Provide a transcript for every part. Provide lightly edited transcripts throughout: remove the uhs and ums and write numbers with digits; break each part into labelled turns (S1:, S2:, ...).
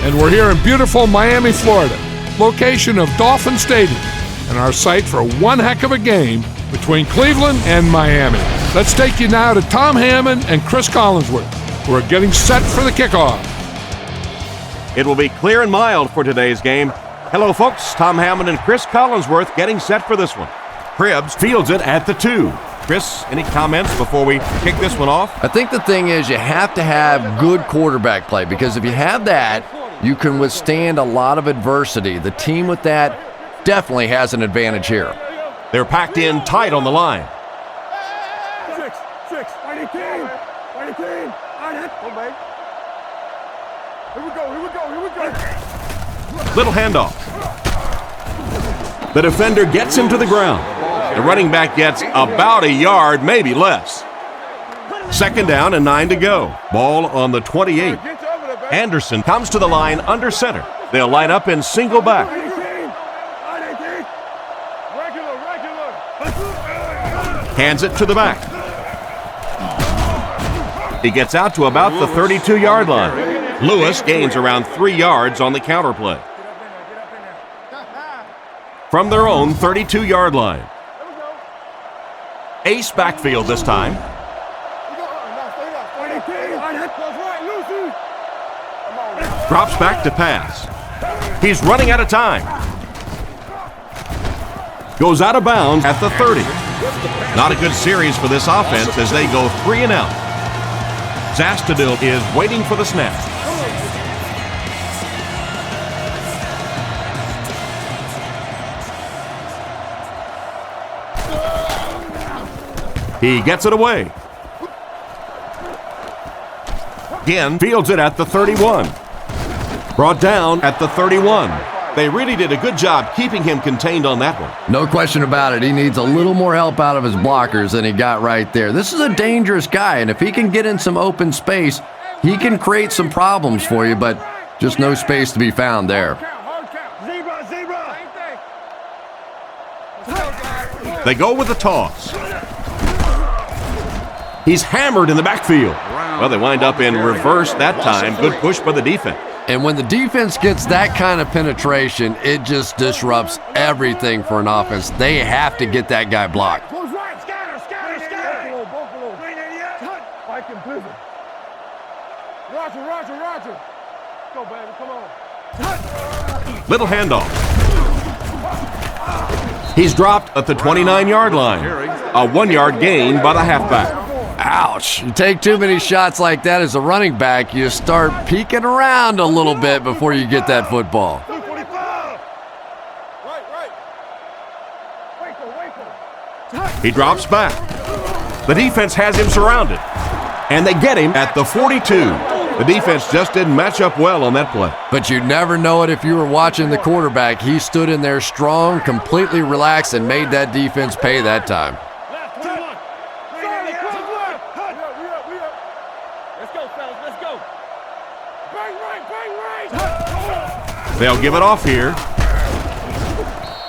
S1: And we're here in beautiful Miami, Florida, location of Dolphin Stadium, and our site for one heck of a game between Cleveland and Miami. Let's take you now to Tom Hammond and Chris Collinsworth, who are getting set for the kickoff.
S2: It will be clear and mild for today's game. Hello, folks. Tom Hammond and Chris Collinsworth getting set for this one. Cribbs fields it at the 2. Chris, any comments before we kick this one off?
S3: I think the thing is you have to have good quarterback play, because if you have that, you can withstand a lot of adversity. The team with that definitely has an advantage here.
S2: They're packed in tight on the line. Little handoff. The defender gets him to the ground. The running back gets about a yard, maybe less. Second down and 9 to go. Ball on the 28. Anderson comes to the line under center. They'll line up in single back. Hands it to the back. He gets out to about the 32-yard line. Lewis gains around 3 yards on the counter play. From their own 32-yard line. Ace backfield this time. Drops back to pass. He's running out of time. Goes out of bounds at the 30. Not a good series for this offense as they go 3 and out. Zastadil is waiting for the snap. He gets it away. Again, fields it at the 31. Brought down at the 31. They really did a good job keeping him contained on that one.
S3: No question about it. He needs a little more help out of his blockers than he got right there. This is a dangerous guy, and if he can get in some open space, he can create some problems for you, but just no space to be found there.
S2: They go with the toss. He's hammered in the backfield. Well, they wind up in reverse that time. Good push by the defense.
S3: And when the defense gets that kind of penetration, it just disrupts everything for an offense. They have to get that guy blocked.
S2: Little handoff. He's dropped at the 29-yard line. A 1-yard gain by the halfback.
S3: Ouch. You take too many shots like that as a running back, you start peeking around a little bit before you get that football.
S2: He drops back. The defense has him surrounded. And they get him at the 42. The defense just didn't match up well on that play.
S3: But you'd never know it if you were watching the quarterback. He stood in there strong, completely relaxed, and made that defense pay that time.
S2: They'll give it off here.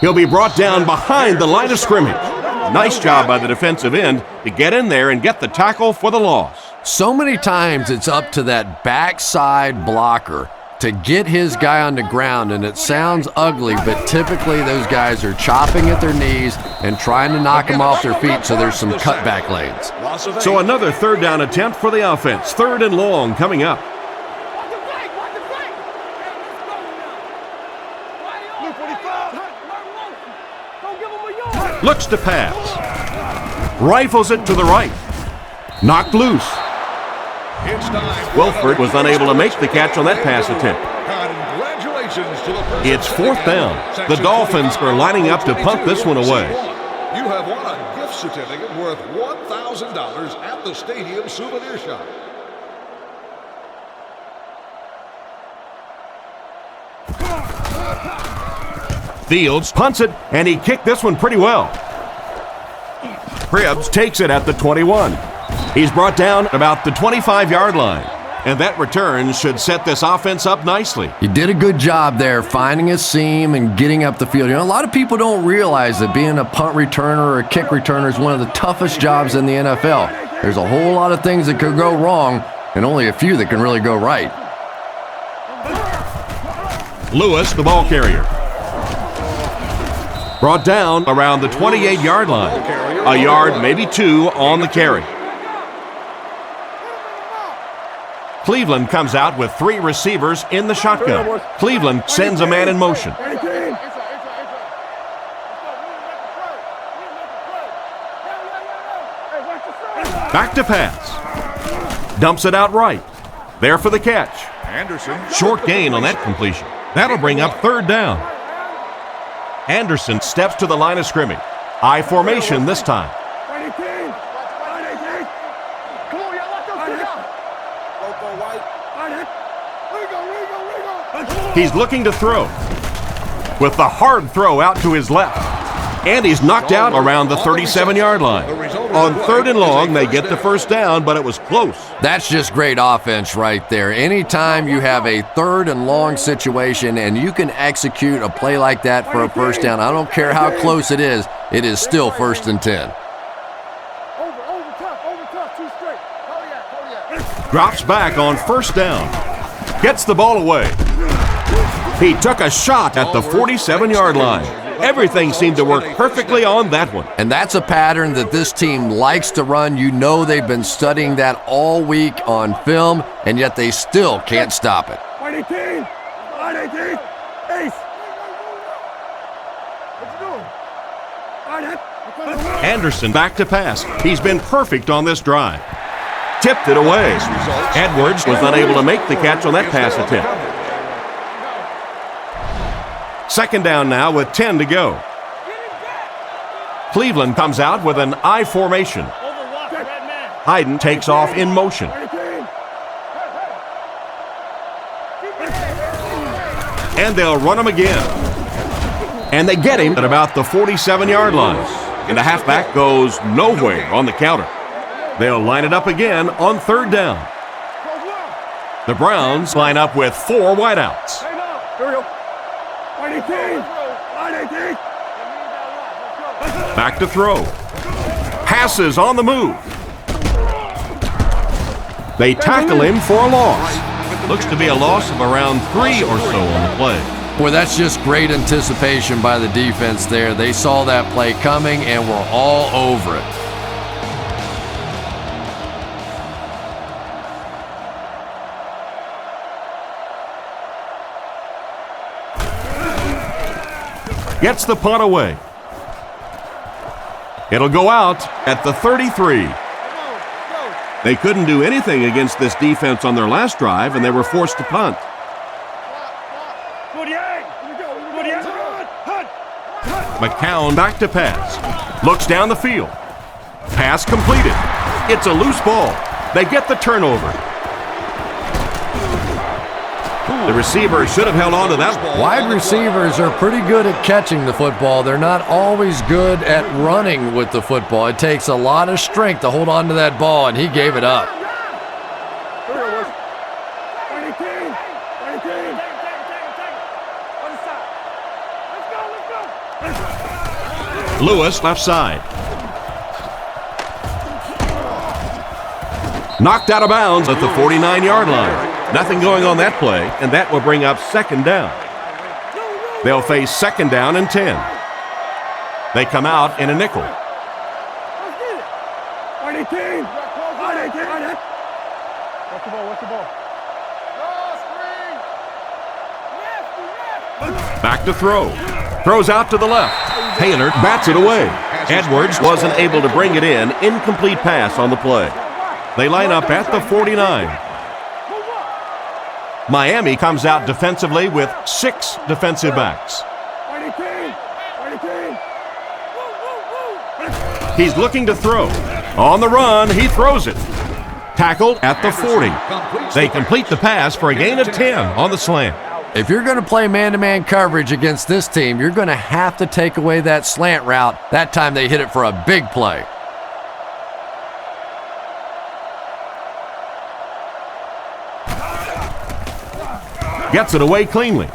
S2: He'll be brought down behind the line of scrimmage. Nice job by the defensive end to get in there and get the tackle for the loss.
S3: So many times it's up to that backside blocker to get his guy on the ground, and it sounds ugly, but typically those guys are chopping at their knees and trying to knock them off their feet, so there's some cutback lanes.
S2: So another third down attempt for the offense. 3rd and long coming up. Looks to pass. Rifles it to the right. Knocked loose. Wilford was unable to make the catch on that pass attempt. It's 4th down. The Dolphins are lining up to punt this one away.
S4: You have won a gift certificate worth $1,000 at the Stadium Souvenir Shop.
S2: Fields punts it, and he kicked this one pretty well. Cribbs takes it at the 21. He's brought down about the 25-yard line, and that return should set this offense up nicely.
S3: He did a good job there finding a seam and getting up the field. You know, a lot of people don't realize that being a punt returner or a kick returner is one of the toughest jobs in the NFL. There's a whole lot of things that could go wrong and only a few that can really go right.
S2: Lewis, the ball carrier. Brought down around the 28-yard line. A yard, maybe two, on the carry. Cleveland comes out with three receivers in the shotgun. Cleveland sends a man in motion. Back to pass. Dumps it out right. There for the catch.
S4: Anderson.
S2: Short gain on that completion. That'll bring up third down. Anderson steps to the line of scrimmage. I formation this time. He's looking to throw. With the hard throw out to his left. And he's knocked out around the 37-yard line. On third and long, they get the first down, but it was close.
S3: That's just great offense right there. Anytime you have a third and long situation and you can execute a play like that for a first down, I don't care how close it is still first and 10.
S2: Drops back on first down. Gets the ball away. He took a shot at the 47-yard line. Everything seemed to work perfectly on that one.
S3: And that's a pattern that this team likes to run. You know they've been studying that all week on film, and yet they still can't stop it.
S2: Anderson back to pass. He's been perfect on this drive. Tipped it away. Edwards was unable to make the catch on that pass attempt. Second down now with 10 to go. Cleveland comes out with an I formation. Hayden takes off in motion. And they'll run him again. And they get him at about the 47-yard line. And the halfback goes nowhere on the counter. They'll line it up again on third down. The Browns line up with four wideouts. Back to throw. Passes on the move. They tackle him for a loss. Looks to be a loss of around 3 or so on the play.
S3: Boy, that's just great anticipation by the defense there. They saw that play coming and were all over it.
S2: Gets the punt away. It'll go out at the 33. They couldn't do anything against this defense on their last drive, and they were forced to punt. McCown back to pass. Looks down the field. Pass completed. It's a loose ball. They get the turnover. The receiver should have held on to that ball.
S3: Wide receivers are pretty good at catching the football. They're not always good at running with the football. It takes a lot of strength to hold on to that ball, and he gave it up.
S2: Lewis left side. Knocked out of bounds at the 49-yard line. Nothing going on that play, and that will bring up second down. They'll face second down and 10. They come out in a nickel. Back to throw. Throws out to the left. Taylor bats it away. Edwards wasn't able to bring it in. Incomplete pass on the play. They line up at the 49. Miami comes out defensively with 6 defensive backs. He's looking to throw. On the run, he throws it. Tackled at the 40. They complete the pass for a gain of 10 on the slant.
S3: If you're going to play man-to-man coverage against this team, you're going to have to take away that slant route. That time they hit it for a big play.
S2: Gets it away cleanly.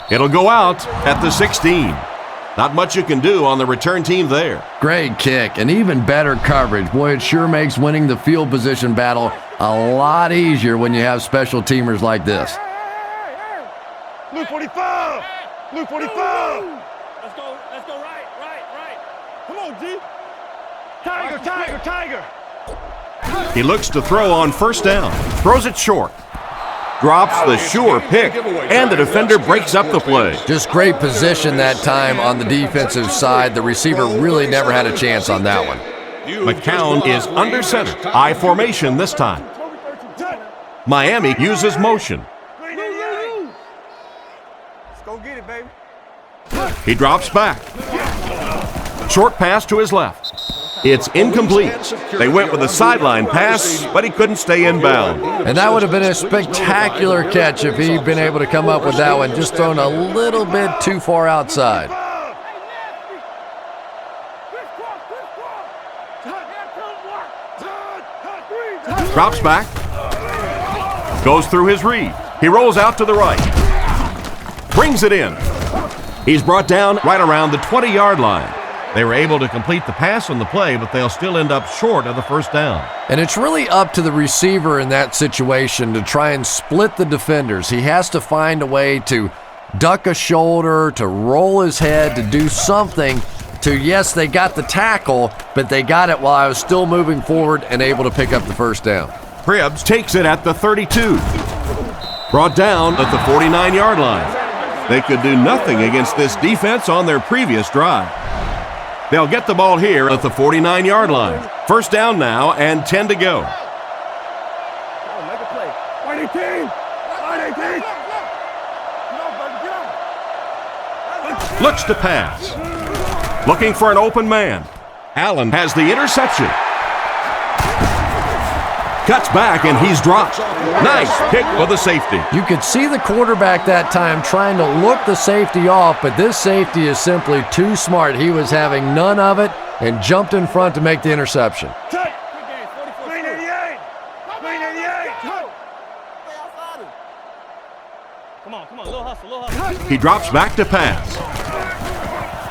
S2: It'll go out at the 16. Not much you can do on the return team there.
S3: Great kick and even better coverage. Boy, it sure makes winning the field position battle a lot easier when you have special teamers like this.
S5: Blue 45! Blue 45!
S6: Let's go right.
S5: Come on, G! Tiger!
S2: He looks to throw on first down. Throws it short. Drops the sure pick, and the defender breaks up the play.
S3: Just great position that time on the defensive side. The receiver really never had a chance on that one.
S2: McCown is under center. I formation this time. Miami uses motion.
S5: Let's go get it, baby.
S2: He drops back. Short pass to his left. It's incomplete. They went with a sideline pass, but he couldn't stay in bounds.
S3: And that would have been a spectacular catch if he'd been able to come up with that one, just thrown a little bit too far outside.
S2: Drops back. Goes through his read. He rolls out to the right. Brings it in. He's brought down right around the 20-yard line. They were able to complete the pass on the play, but they'll still end up short of the first down.
S3: And it's really up to the receiver in that situation to try and split the defenders. He has to find a way to duck a shoulder, to roll his head, to do something to, yes, they got the tackle, but they got it while I was still moving forward and able to pick up the first down.
S2: Cribbs takes it at the 32. Brought down at the 49-yard line. They could do nothing against this defense on their previous drive. They'll get the ball here at the 49-yard line. First down now and 10 to go.
S5: Make a play. 118!
S2: Looks to pass. Looking for an open man. Allen has the interception. Cuts back and he's dropped. Nice pick for the safety.
S3: You could see the quarterback that time trying to look the safety off, but this safety is simply too smart. He was having none of it and jumped in front to make the interception.
S5: Green 88! Come on, little hustle.
S2: He drops back to pass.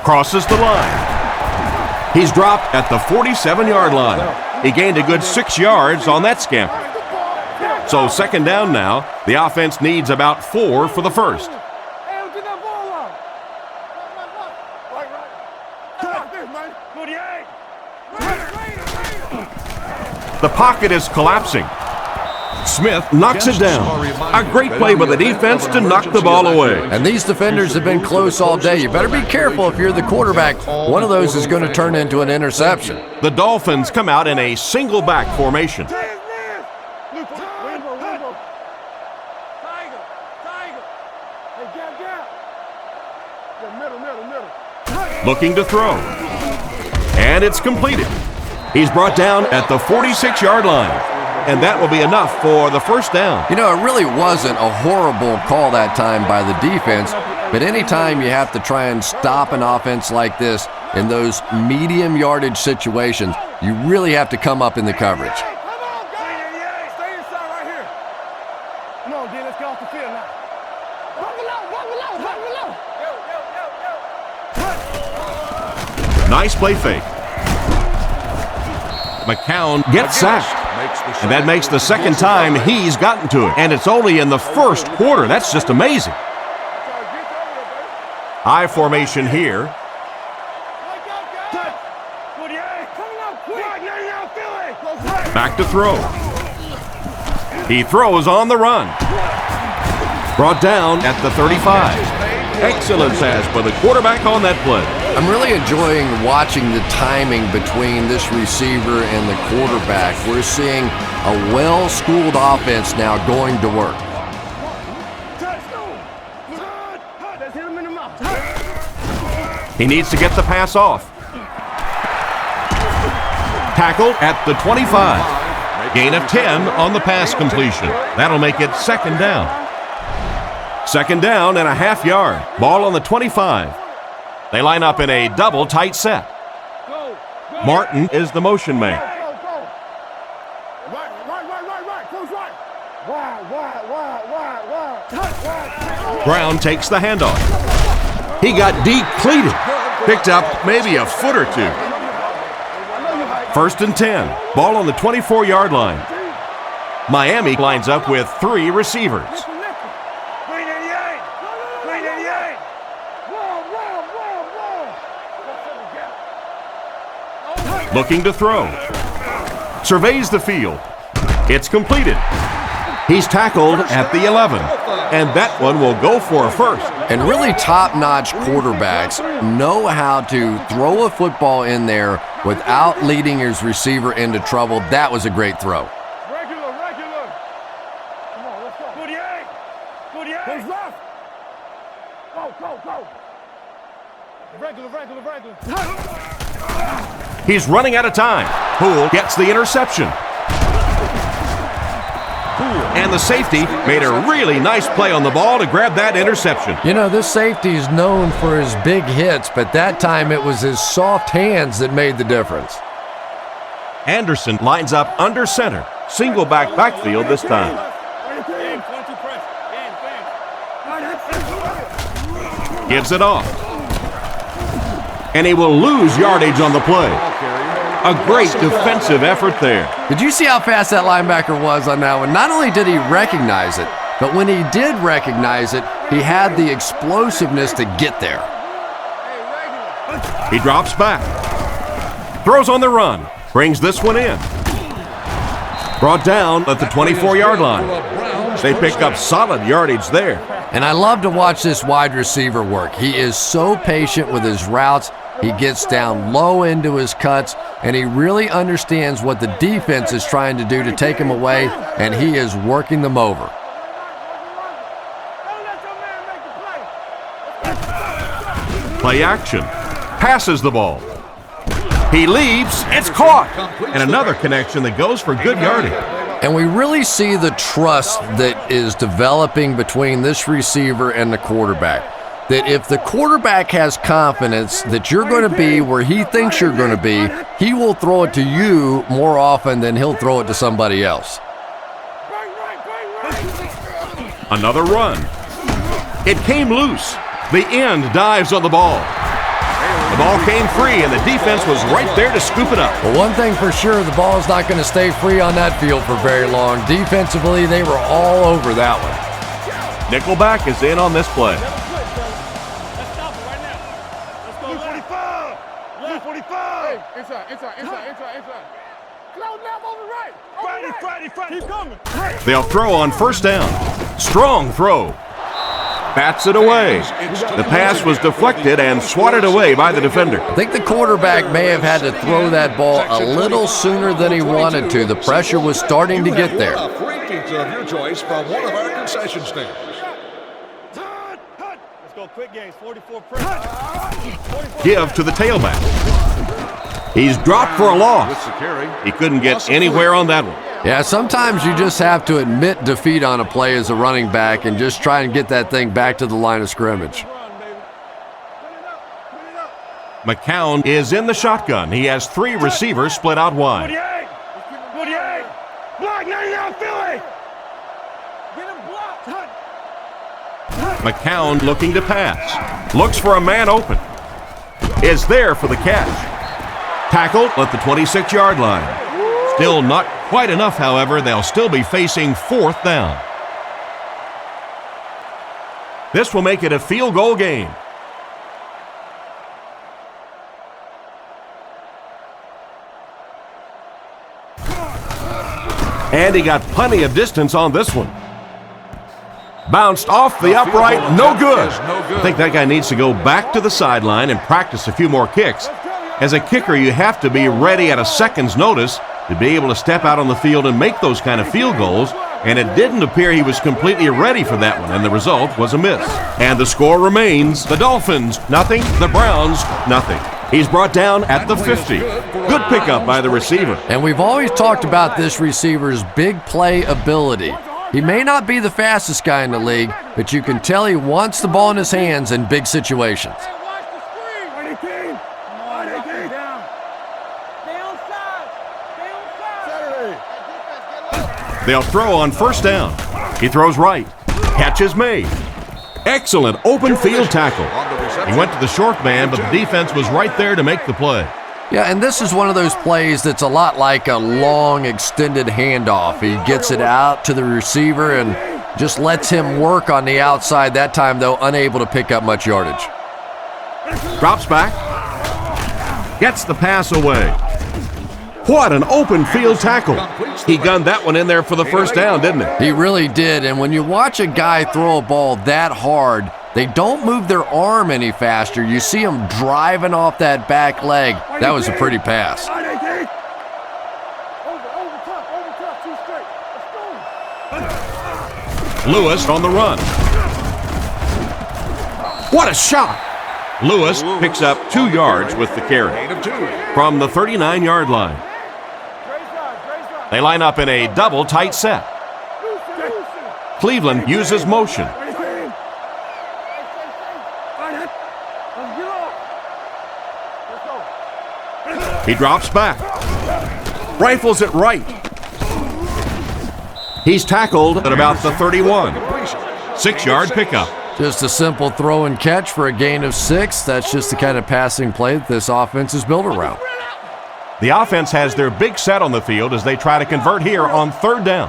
S2: Crosses the line. He's dropped at the 47-yard line. He gained a good 6 yards on that scamper. So second down now. The offense needs about 4 for the first. The pocket is collapsing. Smith knocks it down. A great play by the defense to knock the ball away.
S3: And these defenders have been close all day. You better be careful if you're the quarterback. One of those is going to turn into an interception.
S2: The Dolphins come out in a single back formation. Looking to throw. And it's completed. He's brought down at the 46-yard line. And that will be enough for the first down.
S3: You know, it really wasn't a horrible call that time by the defense, but anytime you have to try and stop an offense like this in those medium yardage situations, you really have to come up in the coverage.
S5: Stay inside right here. Come on, D, let's get off the field now.
S2: Nice play fake. McCown gets sacked. And that makes the second time he's gotten to it. And it's only in the first quarter. That's just amazing. I formation here. Back to throw. He throws on the run. Brought down at the 35. Excellent pass by the quarterback on that play.
S3: I'm really enjoying watching the timing between this receiver and the quarterback. We're seeing a well-schooled offense now going to work.
S2: He needs to get the pass off. Tackle at the 25. Gain of 10 on the pass completion. That'll make it second down. Second down and a half yard. Ball on the 25. They line up in a double tight set. Martin is the motion man. Brown takes the handoff. He got depleted. Picked up maybe a foot or two. First and 10. Ball on the 24-yard line. Miami lines up with 3 receivers. Looking to throw. Surveys the field. It's completed. He's tackled at the 11, and that one will go for a first.
S3: And really top-notch quarterbacks know how to throw a football in there without leading his receiver into trouble. That was a great throw.
S5: Regular. Come on, let's go. 48. Who's left? Go. Regular.
S2: He's running out of time. Poole gets the interception. And the safety made a really nice play on the ball to grab that interception.
S3: You know, this safety is known for his big hits, but that time it was his soft hands that made the difference.
S2: Anderson lines up under center. Single backfield this time. Gives it off. And he will lose yardage on the play. A great defensive effort there.
S3: Did you see how fast that linebacker was on that one? Not only did he recognize it, but when he did recognize it, he had the explosiveness to get there.
S2: He drops back. Throws on the run. Brings this one in. Brought down at the 24-yard line. They pick up solid yardage there.
S3: And I love to watch this wide receiver work. He is so patient with his routes. He gets down low into his cuts, and he really understands what the defense is trying to do to take him away, and he is working them over.
S2: Play action. Passes the ball. He leaps. It's caught. And another connection that goes for good yardage.
S3: And we really see the trust that is developing between this receiver and the quarterback. That if the quarterback has confidence that you're going to be where he thinks you're going to be, he will throw it to you more often than he'll throw it to somebody else.
S2: Another run. It came loose. The end dives on the ball. The ball came free, and the defense was right there to scoop it up.
S3: Well, one thing for sure, the ball is not going to stay free on that field for very long. Defensively, they were all over that one.
S2: Nickelback is in on this play. They'll throw on first down. Strong throw. Bats it away. The pass was deflected and swatted away by the defender.
S3: I think the quarterback may have had to throw that ball a little sooner than he wanted to. The pressure was starting to get there.
S4: Free pizza of your choice from one of our concession stands.
S6: Let's go quick games, 44
S2: Give to the tailback. He's dropped for a loss. He couldn't get anywhere on that one.
S3: Yeah, sometimes you just have to admit defeat on a play as a running back and just try and get that thing back to the line of scrimmage.
S2: McCown is in the shotgun. He has three receivers split out wide.
S5: 48. Block 99 Philly.
S2: McCown looking to pass. Looks for a man open. Is there for the catch. Tackled at the 26-yard line. Still not quite enough, however. They'll still be facing fourth down. This will make it a field goal game. And he got plenty of distance on this one. Bounced off the upright, no good. I think that guy needs to go back to the sideline and practice a few more kicks. As a kicker, you have to be ready at a second's notice to be able to step out on the field and make those kind of field goals, and it didn't appear he was completely ready for that one, and the result was a miss. And the score remains, the Dolphins, nothing, the Browns, nothing. He's brought down at the 50. Good pickup by the receiver.
S3: And we've always talked about this receiver's big play ability. He may not be the fastest guy in the league, but you can tell he wants the ball in his hands in big situations.
S2: They'll throw on first down. He throws right. Catch is made. Excellent open field tackle. He went to the short man, but the defense was right there to make the play.
S3: Yeah, and this is one of those plays that's a lot like a long, extended handoff. He gets it out to the receiver and just lets him work on the outside. That time, though, unable to pick up much yardage.
S2: Drops back. Gets the pass away. What an open field tackle. He gunned that one in there for the first down, didn't he?
S3: He really did, and when you watch a guy throw a ball that hard, they don't move their arm any faster. You see him driving off that back leg. That was a pretty pass.
S2: Lewis on the run. What a shot! Lewis picks up 2 yards with the carry from the 39-yard line. They line up in a double tight set. Cleveland uses motion. He drops back. Rifles it right. He's tackled at about the 31. 6-yard pickup.
S3: Just a simple throw and catch for a gain of 6. That's just the kind of passing play that this offense is built around.
S2: The offense has their big set on the field as they try to convert here on 3rd down.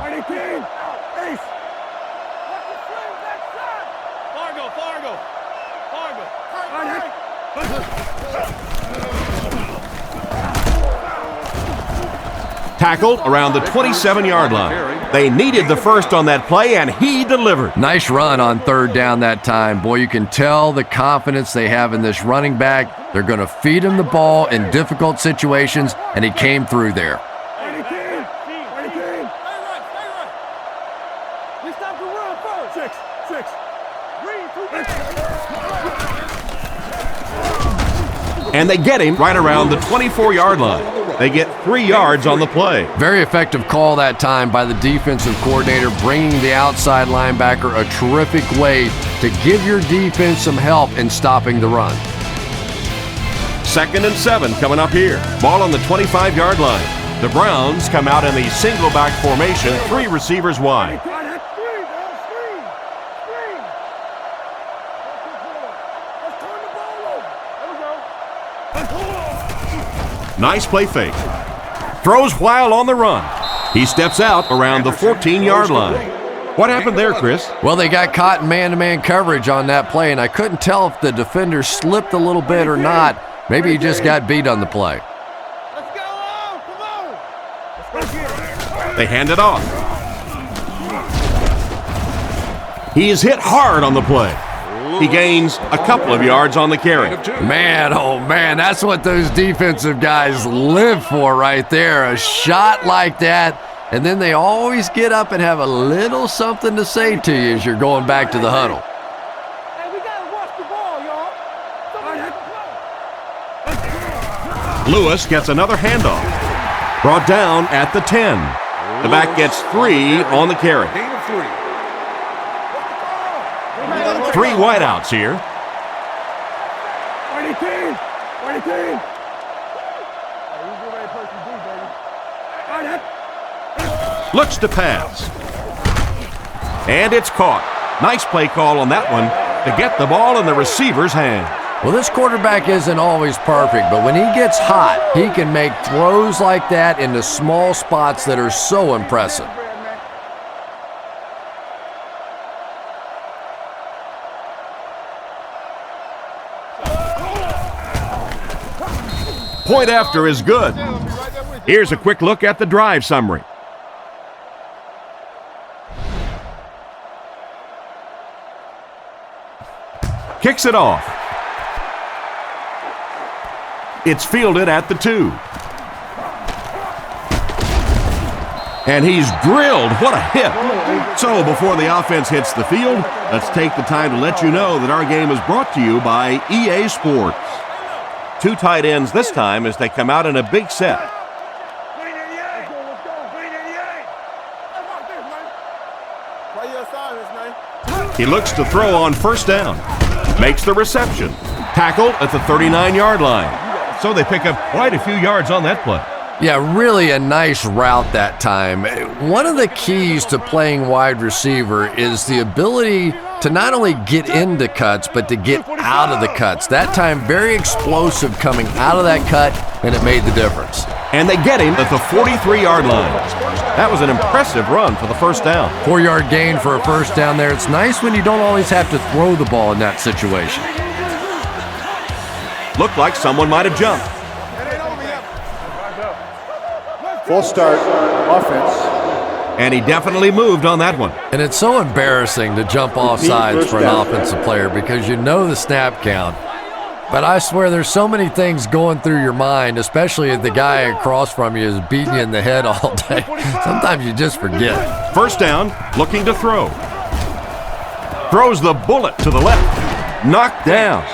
S2: Tackled around the 27-yard line. They needed the first on that play, and he delivered.
S3: Nice run on 3rd down that time. Boy, you can tell the confidence they have in this running back. They're going to feed him the ball in difficult situations, and he came through there.
S2: And they get him right around the 24-yard line. They get 3 yards on the play.
S3: Very effective call that time by the defensive coordinator, bringing the outside linebacker a terrific way to give your defense some help in stopping the run.
S2: 2nd and 7 coming up here. Ball on the 25-yard line. The Browns come out in the single back formation, 3 receivers wide. Nice play fake. Throws while on the run. He steps out around the 14-yard line. What happened there, Chris?
S3: Well, they got caught in man-to-man coverage on that play, and I couldn't tell if the defender slipped a little bit or not. Maybe he just got beat on the play.
S2: They hand it off. He is hit hard on the play. He gains a couple of yards on the carry.
S3: Man, oh man, that's what those defensive guys live for right there. A shot like that, and then they always get up and have a little something to say to you as you're going back to the huddle.
S5: Hey, we gotta watch the ball, y'all.
S2: Lewis gets another handoff. Brought down at the 10. The back gets 3 on the carry. 3 wideouts here. Looks to pass. And it's caught. Nice play call on that one to get the ball in the receiver's hand.
S3: Well, this quarterback isn't always perfect, but when he gets hot, he can make throws like that into small spots that are so impressive.
S2: Point after is good. Here's a quick look at the drive summary. Kicks it off. It's fielded at the 2. And he's drilled. What a hit. So before the offense hits the field, let's take the time to let you know that our game is brought to you by EA Sports. 2 tight ends this time as they come out in a big set. He looks to throw on 1st down. Makes the reception. Tackled at the 39-yard line. So they pick up quite a few yards on that play.
S3: Yeah, really a nice route that time. One of the keys to playing wide receiver is the ability to not only get into cuts, but to get out of the cuts. That time, very explosive coming out of that cut, and it made the difference.
S2: And they get him at the 43-yard line. That was an impressive run for the 1st down.
S3: 4-yard gain for a 1st down there. It's nice when you don't always have to throw the ball in that situation.
S2: Looked like someone might have jumped.
S7: Full start, offense.
S2: And he definitely moved on that one.
S3: And it's so embarrassing to jump off sides for an offensive player because you know the snap count. But I swear there's so many things going through your mind, especially if the guy across from you is beating you in the head all day. Sometimes you just forget.
S2: First down, looking to throw. Throws the bullet to the left. Knocked down.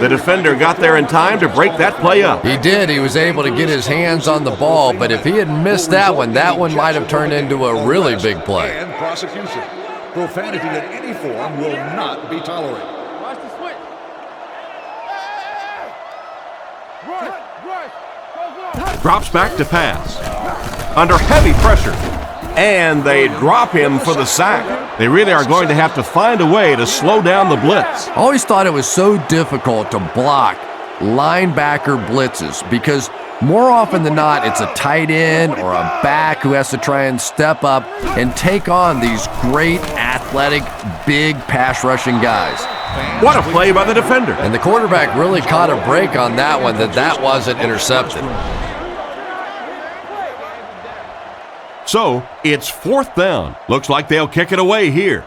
S2: The defender got there in time to break that play up.
S3: He did. He was able to get his hands on the ball, but if he had missed that one might have turned into a really big play.
S4: And prosecution. Profanity in any form will not be tolerated.
S5: Watch the switch. Rush.
S2: Drops back to pass. Under heavy pressure. And they drop him for the sack. They really are going to have to find a way to slow down the blitz.
S3: I always thought it was so difficult to block linebacker blitzes because more often than not, it's a tight end or a back who has to try and step up and take on these great athletic, big pass rushing guys.
S2: What a play by the defender.
S3: And the quarterback really caught a break on that one that wasn't intercepted.
S2: So, it's fourth down. Looks like they'll kick it away here.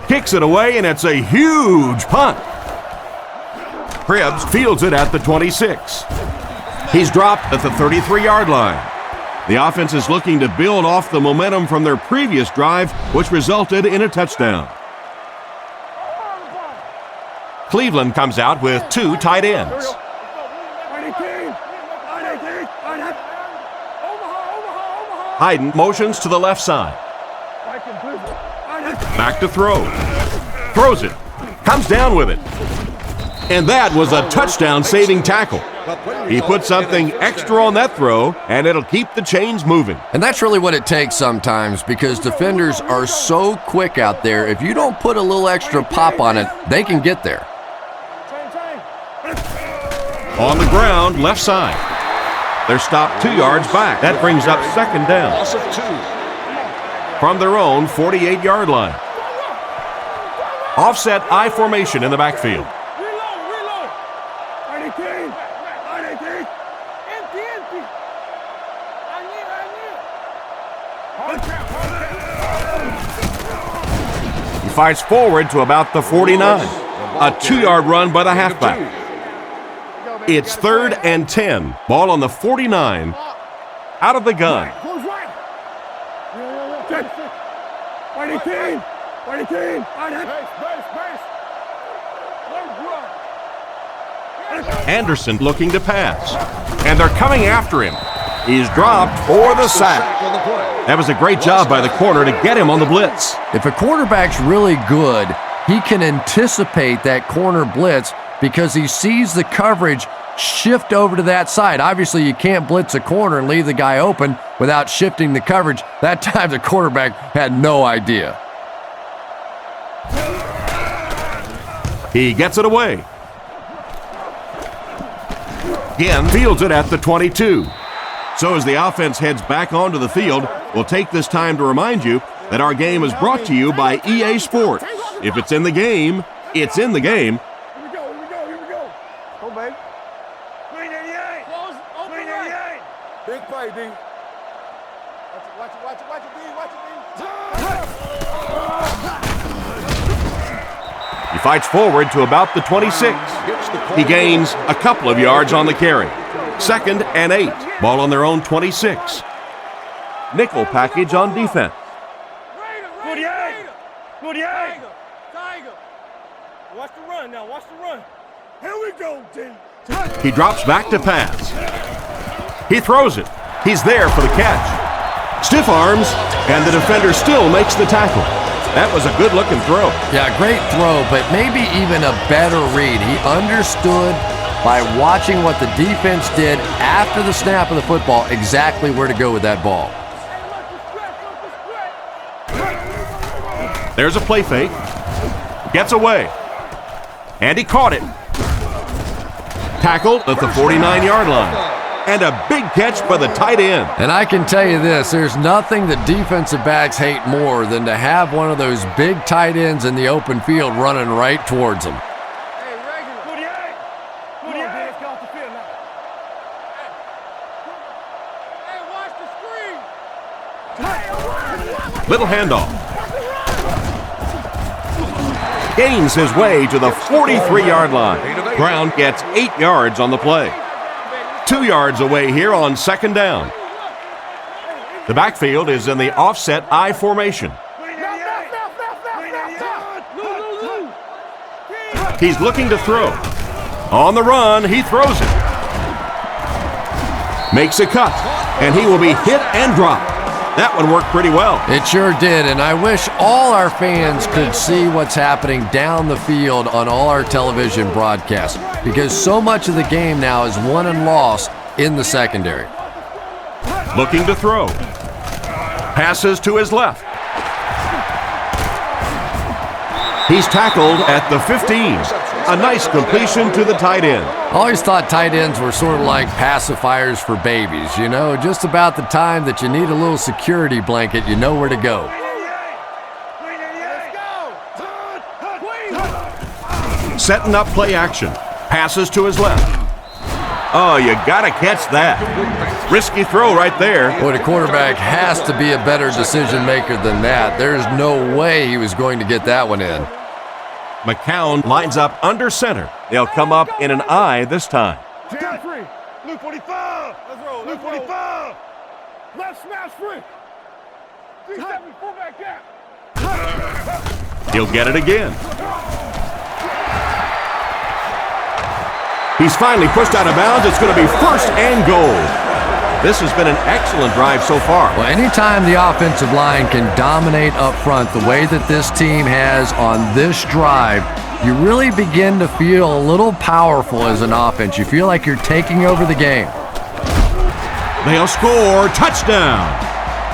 S2: Kicks it away, and it's a huge punt. Krebs fields it at the 26. He's dropped at the 33-yard line. The offense is looking to build off the momentum from their previous drive, which resulted in a touchdown. Cleveland comes out with two tight ends. Hayden motions to the left side. Back to throw. Throws it. Comes down with it. And that was a touchdown-saving tackle. He put something extra on that throw, and it'll keep the chains moving.
S3: And that's really what it takes sometimes because defenders are so quick out there. If you don't put a little extra pop on it, they can get there.
S2: On the ground, left side. They're stopped 2 yards back. That brings up second down.
S4: Loss of 2.
S2: From their own 48-yard line. Offset I formation in the backfield.
S5: Reload. Empty.
S2: He fights forward to about the 49. A 2-yard run by the halfback. It's 3rd and 10. Ball on the 49. Out of the gun. Anderson looking to pass. And they're coming after him. He's dropped for the sack. That was a great job by the corner to get him on the blitz.
S3: If a quarterback's really good, he can anticipate that corner blitz because he sees the coverage shift over to that side. Obviously, you can't blitz a corner and leave the guy open without shifting the coverage. That time, the quarterback had no idea.
S2: He gets it away. Again, fields it at the 22. So as the offense heads back onto the field, we'll take this time to remind you that our game is brought to you by EA Sports. If it's in the game, it's in the game.
S5: Here we go. Go, baby. 388. Close, open right. Big play, D. Watch it, D.
S2: He fights forward to about the 26. He gains a couple of yards on the carry. 2nd and 8. Ball on their own 26. Nickel package on defense.
S5: 48. Tiger. Watch the run now. Here we go, D.
S2: He drops back to pass. He throws it. He's there for the catch. Stiff arms, and the defender still makes the tackle. That was a good-looking throw.
S3: Yeah, great throw, but maybe even a better read. He understood by watching what the defense did after the snap of the football exactly where to go with that ball.
S2: There's a play fake. Gets away. And he caught it. Tackled at the 49-yard line. And a big catch by the tight end.
S3: And I can tell you this, there's nothing that defensive backs hate more than to have one of those big tight ends in the open field running right towards them.
S5: Hey,
S2: Little handoff. Gains his way to the 43-yard line. Brown gets 8 yards on the play. 2 yards away here on second down. The backfield is in the offset I formation. He's looking to throw. On the run, he throws it. Makes a cut, and he will be hit and dropped. That one worked pretty well.
S3: It sure did, and I wish all our fans could see what's happening down the field on all our television broadcasts, because so much of the game now is won and lost in the secondary.
S2: Looking to throw. Passes to his left. He's tackled at the 15. A nice completion to the tight end.
S3: I always thought tight ends were sort of like pacifiers for babies. You know, just about the time that you need a little security blanket, you know where to go.
S2: Setting up play action. Passes to his left. Oh, you gotta catch that. Risky throw right there.
S3: Boy, the quarterback has to be a better decision maker than that. There's no way he was going to get that one in.
S2: McCown lines up under center. They'll come up in an I this time.
S5: Luke 45. Let's roll. Luke 45. Left smash free. 3-7 fullback gap.
S2: He'll get it again. He's finally pushed out of bounds. It's going to be first and goal. This has been an excellent drive so far.
S3: Well, anytime the offensive line can dominate up front the way that this team has on this drive, you really begin to feel a little powerful as an offense. You feel like you're taking over the game.
S2: They'll score. Touchdown.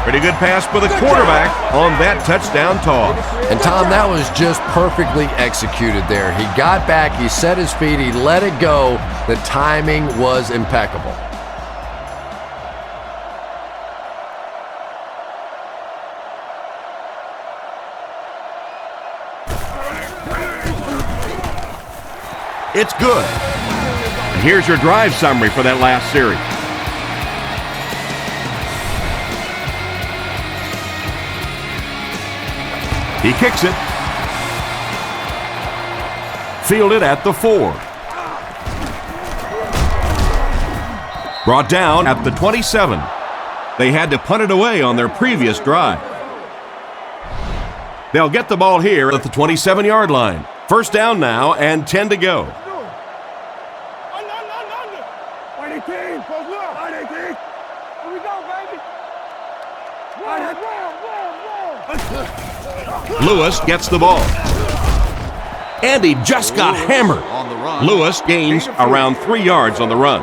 S2: Pretty good pass for the quarterback on that touchdown toss.
S3: And Tom, that was just perfectly executed there. He got back, he set his feet, he let it go. The timing was impeccable.
S2: It's good. And here's your drive summary for that last series. He kicks it. Fielded at the 4. Brought down at the 27. They had to punt it away on their previous drive. They'll get the ball here at the 27-yard line. First down now and 10 to go. Lewis gets the ball. And he just got hammered. Lewis gains around 3 yards on the run.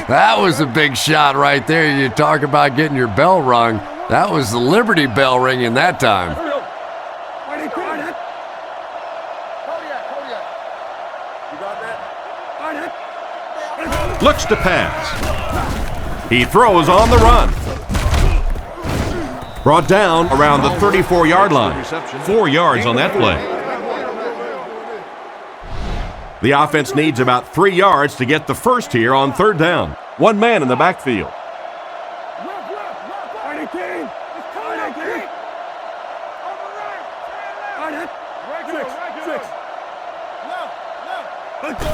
S3: That was a big shot right there. You talk about getting your bell rung. That was the Liberty Bell ringing that time.
S2: Looks to pass. He throws on the run. Brought down around the 34-yard line. 4 yards on that play. The offense needs about 3 yards to get the first here on third down. One man in the backfield.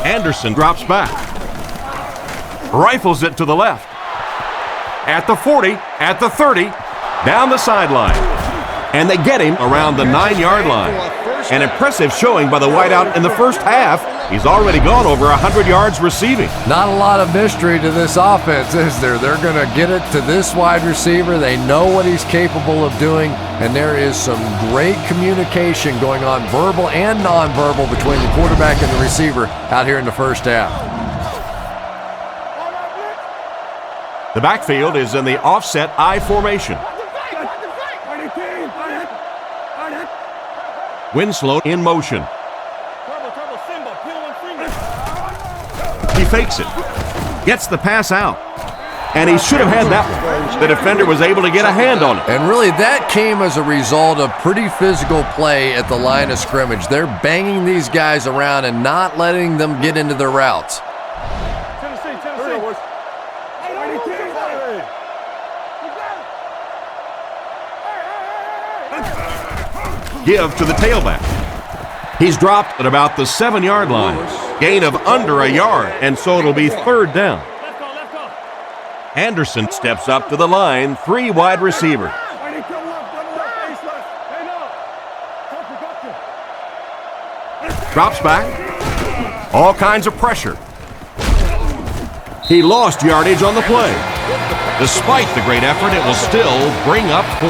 S2: Anderson drops back. Rifles it to the left. At the 40, at the 30, down the sideline. And they get him around the 9-yard line. An impressive showing by the wideout in the first half. He's already gone over 100 yards receiving.
S3: Not a lot of mystery to this offense, is there? They're going to get it to this wide receiver. They know what he's capable of doing, and there is some great communication going on, verbal and nonverbal, between the quarterback and the receiver out here in the first half.
S2: The backfield is in the offset I formation. Winslow in motion. He fakes it. Gets the pass out. And he should have had that one. The defender was able to get a hand on it.
S3: And really, that came as a result of pretty physical play at the line of scrimmage. They're banging these guys around and not letting them get into their routes.
S2: Give to the tailback. He's dropped at about the 7-yard line. Gain of under a yard, and so it'll be third down. Anderson steps up to the line, 3 wide receivers. Drops back. All kinds of pressure. He lost yardage on the play. Despite the great effort, it will still bring up 4.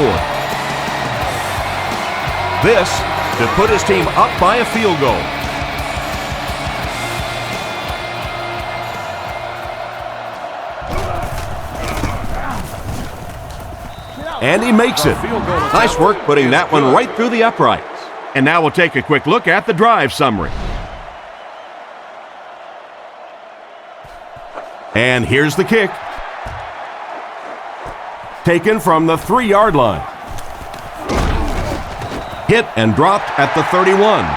S2: This to put his team up by a field goal. And he makes it. Nice work putting that one right through the uprights. And now we'll take a quick look at the drive summary. And here's the kick. Taken from the 3-yard line. Hit and dropped at the 31.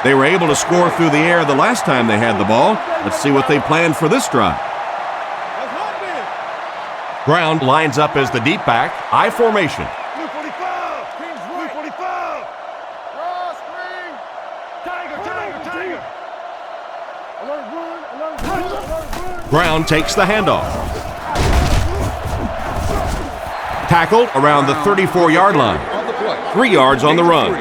S2: They were able to score through the air the last time they had the ball. Let's see what they planned for this drive. Brown lines up as the deep back, I formation. Brown takes the handoff. Tackled around the 34-yard line. 3 yards on the run.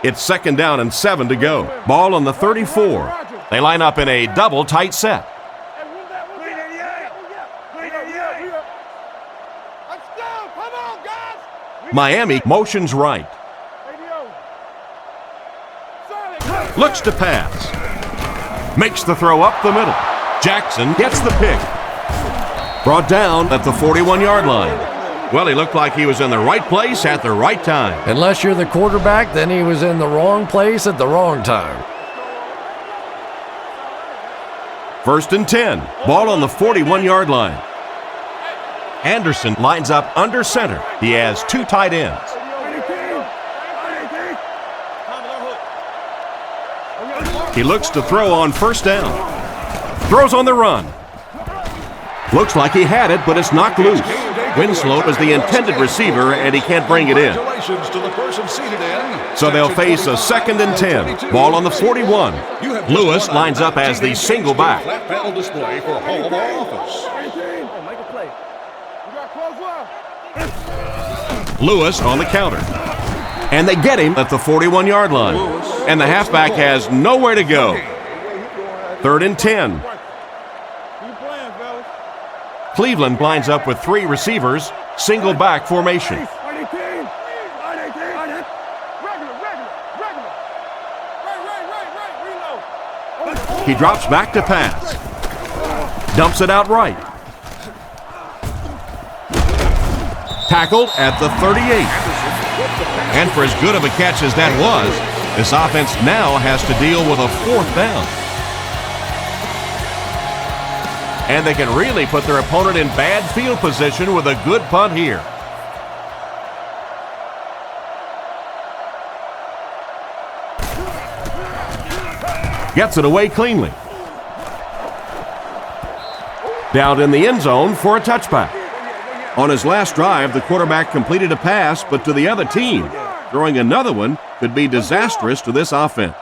S2: It's 2nd down and 7 to go. Ball on the 34. They line up in a double tight set. Miami motions right. Looks to pass. Makes the throw up the middle. Jackson gets the pick. Brought down at the 41-yard line. Well, he looked like he was in the right place at the right time.
S3: Unless you're the quarterback, then he was in the wrong place at the wrong time.
S2: 1st and 10. Ball on the 41-yard line. Anderson lines up under center. He has 2 tight ends. He looks to throw on 1st down. Throws on the run. Looks like he had it, but it's knocked loose. Winslow is the intended receiver, and he can't bring it in. So they'll face a 2nd and 10. Ball on the 41. Lewis lines up as the single back. Lewis on the counter. And they get him at the 41-yard line. And the halfback has nowhere to go. 3rd and 10. Cleveland lines up with 3 receivers, single back formation. He drops back to pass. Dumps it out right. Tackled at the 38. And for as good of a catch as that was, this offense now has to deal with a 4th down. And they can really put their opponent in bad field position with a good punt here. Gets it away cleanly. Down in the end zone for a touchback. On his last drive, the quarterback completed a pass, but to the other team. Throwing another one could be disastrous to this offense.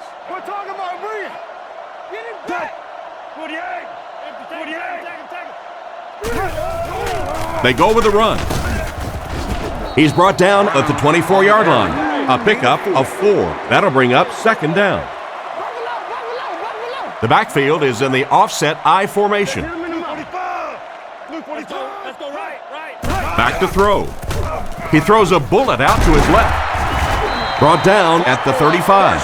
S2: They go with the run. He's brought down at the 24-yard line. A pickup of 4. That'll bring up 2nd down. The backfield is in the offset I formation. Back to throw. He throws a bullet out to his left. Brought down at the 35.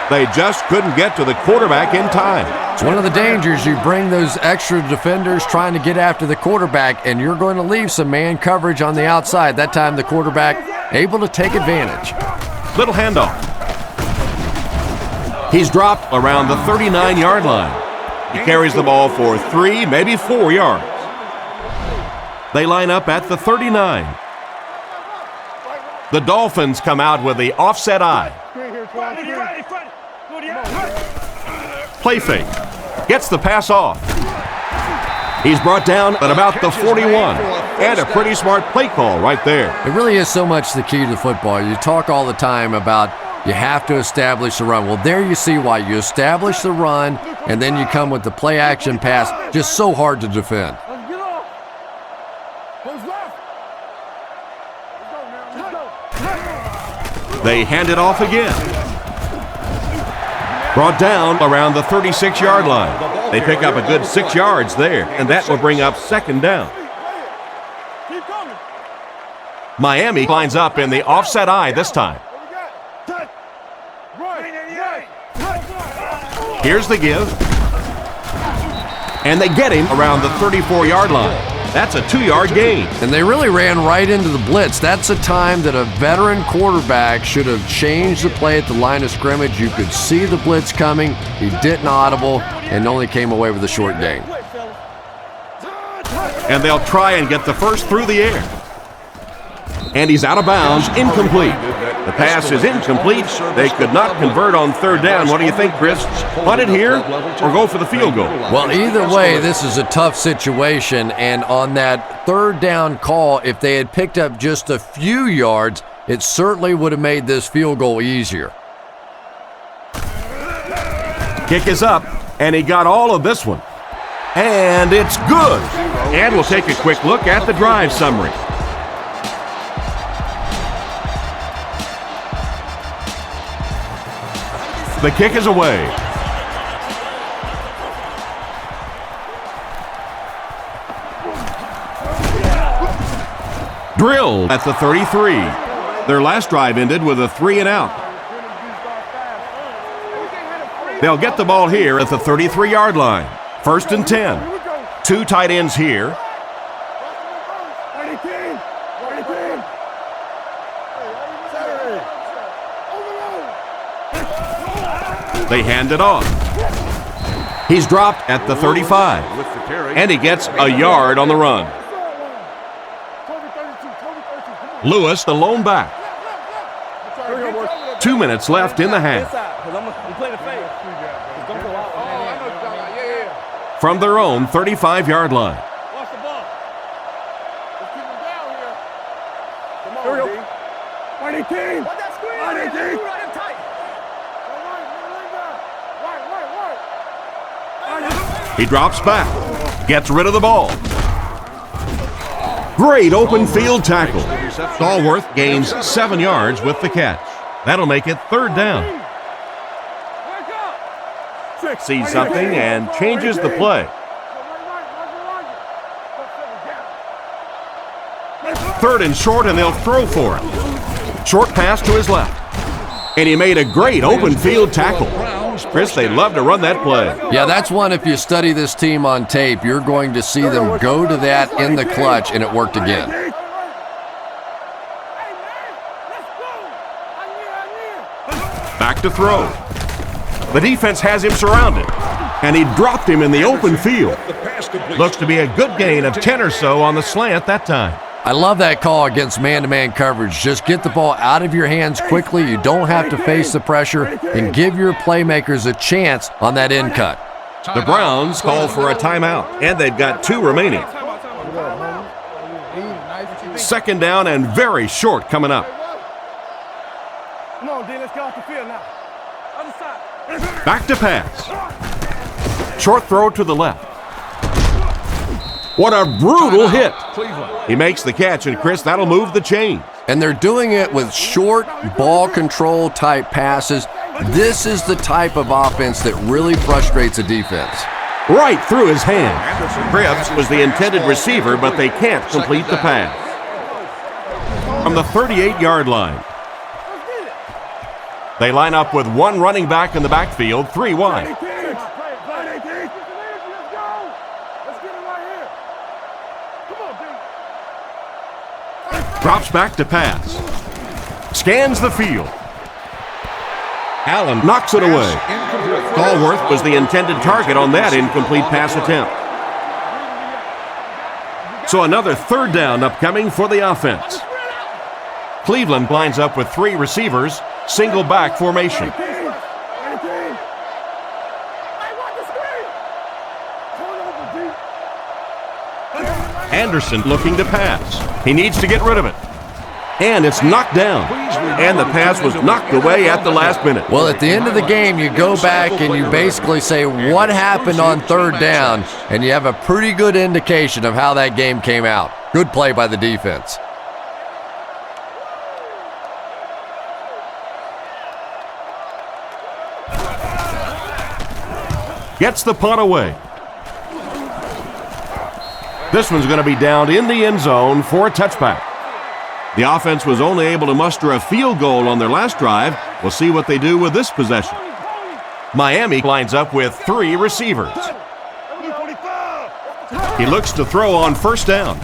S2: They just couldn't get to the quarterback in time.
S3: It's one of the dangers. You bring those extra defenders trying to get after the quarterback, and you're going to leave some man coverage on the outside. That time the quarterback able to take advantage.
S2: Little handoff. He's dropped around the 39-yard line. He carries the ball for 3, maybe 4 yards. They line up at the 39. The Dolphins come out with the offset I. Play fake. Gets the pass off. He's brought down at about the 41. And a pretty smart play call right there.
S3: It really is so much the key to football. You talk all the time about you have to establish the run. Well, there you see why. You establish the run, and then you come with the play-action pass. Just so hard to defend.
S2: They hand it off again. Brought down around the 36-yard line. They pick up a good 6 yards there, and that will bring up second down. Miami lines up in the offset eye this time. Here's the give. And they get him around the 34-yard line. That's a 2-yard gain.
S3: And they really ran right into the blitz. That's a time that a veteran quarterback should have changed the play at the line of scrimmage. You could see the blitz coming. He didn't audible and only came away with a short gain.
S2: And they'll try and get the first through the air. And he's out of bounds, incomplete. The pass is incomplete. They could not convert on third down. What do you think, Chris? Punt it here or go for the field goal?
S3: Well, either way, this is a tough situation. And on that third down call, if they had picked up just a few yards, it certainly would have made this field goal easier.
S2: Kick is up, and he got all of this one. And it's good. And we'll take a quick look at the drive summary. The kick is away. Drilled at the 33. Their last drive ended with a 3-and-out. They'll get the ball here at the 33-yard line. 1st and 10. 2 tight ends here. They hand it off. He's dropped at the 35. And he gets a yard on the run. Lewis, the lone back. 2 minutes left in the half. From their own 35-yard line. He drops back, gets rid of the ball. Great open field tackle. Stallworth gains 7 yards with the catch. That'll make it third down. Sees something and changes the play. 3rd and short, and they'll throw for it. Short pass to his left. And he made a great open field tackle. Chris, they love to run that play.
S3: Yeah, that's one, if you study this team on tape, you're going to see them go to that in the clutch, and it worked again.
S2: Back to throw. The defense has him surrounded, and he dropped him in the open field. Looks to be a good gain of 10 or so on the slant that time.
S3: I love that call against man-to-man coverage. Just get the ball out of your hands quickly. You don't have to face the pressure, and give your playmakers a chance on that end cut.
S2: The Browns call for a timeout, and they've got 2 remaining. 2nd down and very short coming up.
S6: Come on, D, let's get off the field now. Other side.
S2: Back to pass. Short throw to the left. What a brutal hit. He makes the catch, and Chris, that'll move the chains.
S3: And they're doing it with short ball control type passes. This is the type of offense that really frustrates a defense.
S2: Right through his hand. Cripps was the intended receiver, but they can't complete the pass. From the 38-yard line. They line up with 1 running back in the backfield, 3 wide. Drops back to pass. Scans the field. Allen knocks it away. Stallworth was the intended target on that incomplete pass attempt. So another 3rd down upcoming for the offense. Cleveland lines up with 3 receivers, single back formation. Anderson looking to pass. He needs to get rid of it. And it's knocked down. And the pass was knocked away at the last minute.
S3: Well, at the end of the game, you go back and you basically say what happened on third down, and you have a pretty good indication of how that game came out. Good play by the defense.
S2: Gets the punt away. This one's going to be down in the end zone for a touchback. The offense was only able to muster a field goal on their last drive. We'll see what they do with this possession. Miami lines up with 3 receivers. He looks to throw on first down.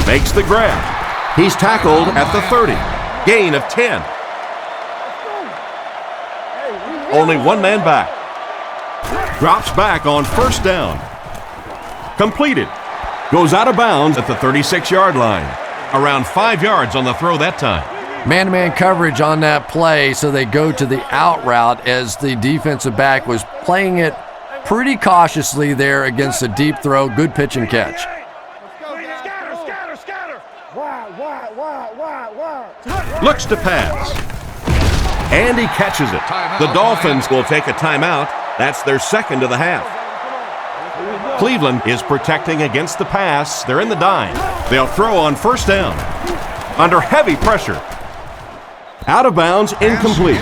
S2: Makes the grab. He's tackled at the 30. Gain of 10. Only one man back. Drops back on first down. Completed. Goes out of bounds at the 36-yard line. Around 5 yards on the throw that time.
S3: Man-to-man coverage on that play, so they go to the out route as the defensive back was playing it pretty cautiously there against a deep throw. Good pitch and catch.
S2: Looks to pass. And he catches it. The Dolphins will take a timeout. That's their second of the half. Cleveland is protecting against the pass. They're in the dime. They'll throw on first down. Under heavy pressure. Out of bounds, incomplete.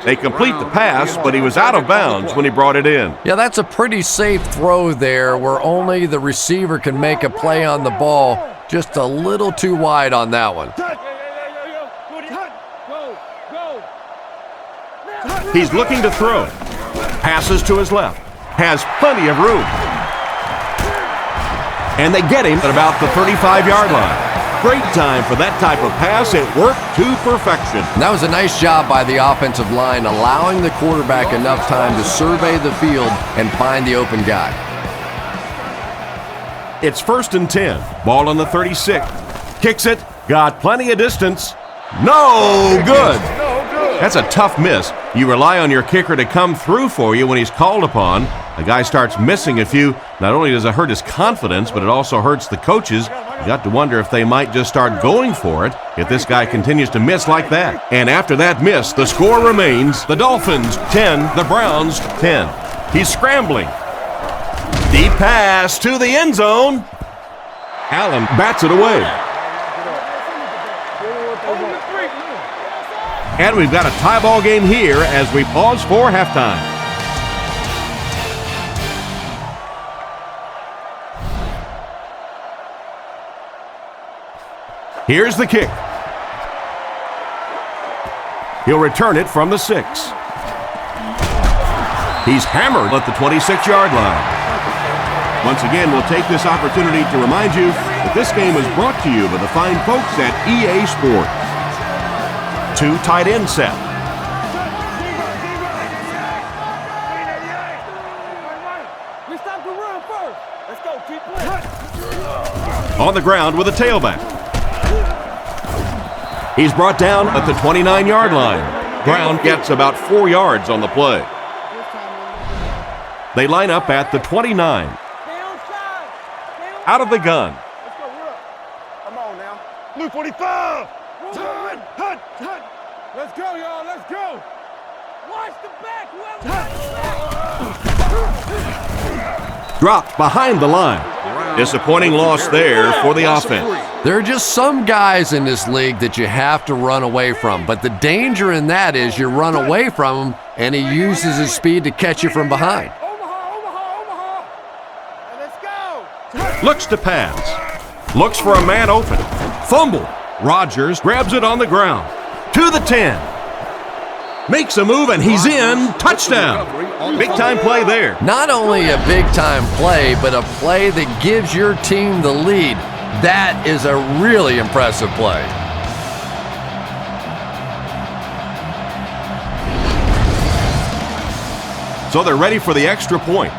S2: They complete the pass, but he was out of bounds when he brought it in.
S3: Yeah, that's a pretty safe throw there where only the receiver can make a play on the ball. Just a little too wide on that one.
S2: He's looking to throw. Passes to his left. Has plenty of room. And they get him at about the 35-yard line. Great time for that type of pass. It worked to perfection.
S3: And that was a nice job by the offensive line, allowing the quarterback enough time to survey the field and find the open guy.
S2: It's 1st and 10. Ball on the 36. Kicks it. Got plenty of distance. No good. That's a tough miss. You rely on your kicker to come through for you when he's called upon. The guy starts missing a few. Not only does it hurt his confidence, but it also hurts the coaches. You got to wonder if they might just start going for it if this guy continues to miss like that. And after that miss, the score remains the Dolphins 10, the Browns 10. He's scrambling. Deep pass to the end zone. Allen bats it away. And we've got a tie ball game here as we pause for halftime. Here's the kick. He'll return it from the 6. He's hammered at the 26-yard line. Once again, we'll take this opportunity to remind you that this game is brought to you by the fine folks at EA Sports. 2 tight end set. On the ground with a tailback. He's brought down at the 29-yard line. Brown gets about 4 yards on the play. They line up at the 29. Out of the gun.
S6: Come on now.
S5: Blue 45. Let's go, y'all. Let's go. Watch the back.
S2: Dropped behind the line. Disappointing loss there for the offense.
S3: There are just some guys in this league that you have to run away from, but the danger in that is you run away from him and he uses his speed to catch you from behind.
S6: Omaha. Let's go.
S2: Looks to pass. Looks for a man open. Fumble. Rodgers grabs it on the ground. To the 10. Makes a move and he's in. Touchdown. Big time play there.
S3: Not only a big time play, but a play that gives your team the lead. That is a really impressive play.
S2: So they're ready for the extra point.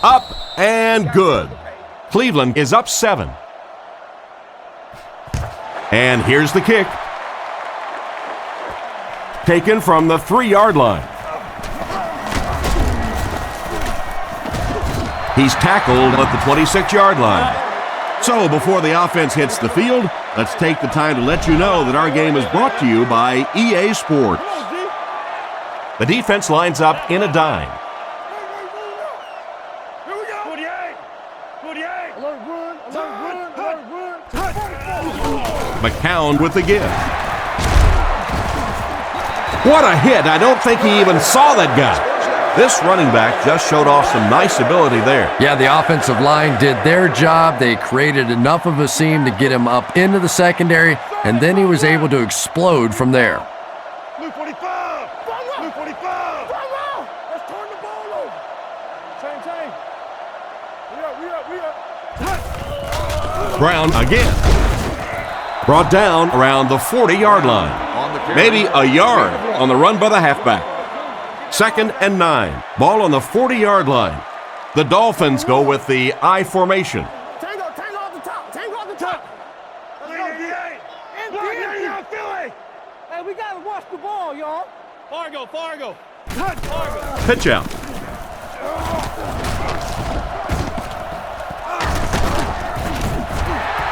S2: Up and good. Cleveland is up 7. And here's the kick. Taken from the 3-yard line. He's tackled at the 26-yard line. So before the offense hits the field, let's take the time to let you know that our game is brought to you by EA Sports. The defense lines up in a dime. McCown with the give. What a hit. I don't think he even saw that guy. This running back just showed off some nice ability there.
S3: Yeah, the offensive line did their job. They created enough of a seam to get him up into the secondary, and then he was able to explode from there.
S5: Blue 45! Blue 45! Let's turn the ball over. Chain. We up.
S2: Brown again. Brought down around the 40-yard line. Maybe a yard on the run by the halfback. 2nd and 9. Ball on the 40-yard line. The Dolphins go with the I formation.
S6: Tango off the top. Let's go, D.A. Philly. Hey, we got to watch the ball, y'all. Fargo.
S2: Pitch out.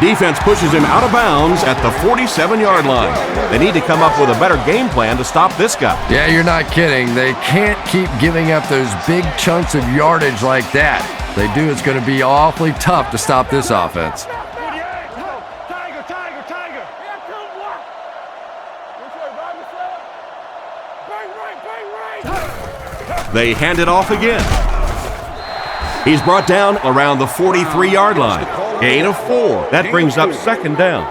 S2: Defense pushes him out of bounds at the 47-yard line. They need to come up with a better game plan to stop this guy.
S3: Yeah, you're not kidding. They can't keep giving up those big chunks of yardage like that. If they do, it's going to be awfully tough to stop this offense.
S6: Tiger.
S2: They hand it off again. He's brought down around the 43-yard line. Gain of 4. That brings up 2nd down.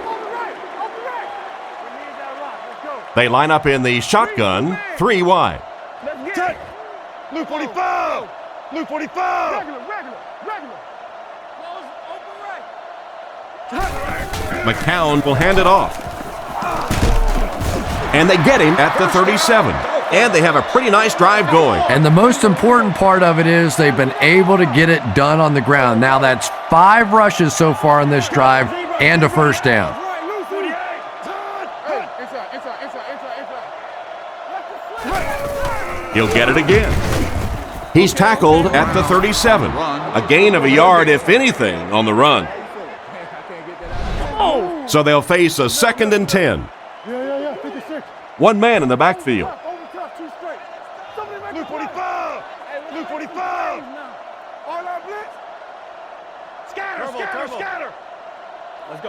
S2: They line up in the shotgun, 3 wide.
S5: Blue 45! Blue 45!
S6: Regular.
S2: McCown will hand it off. And they get him at the 37. And they have a pretty nice drive going.
S3: And the most important part of it is they've been able to get it done on the ground. Now that's 5 rushes so far in this drive and a first down.
S2: He'll get it again. He's tackled at the 37. A gain of a yard, if anything, on the run. So they'll face a 2nd and 10.
S6: Yeah, 56.
S2: One man in the backfield.
S5: Blue 45! Blue 45! All our blitz! Scatter!
S6: Let's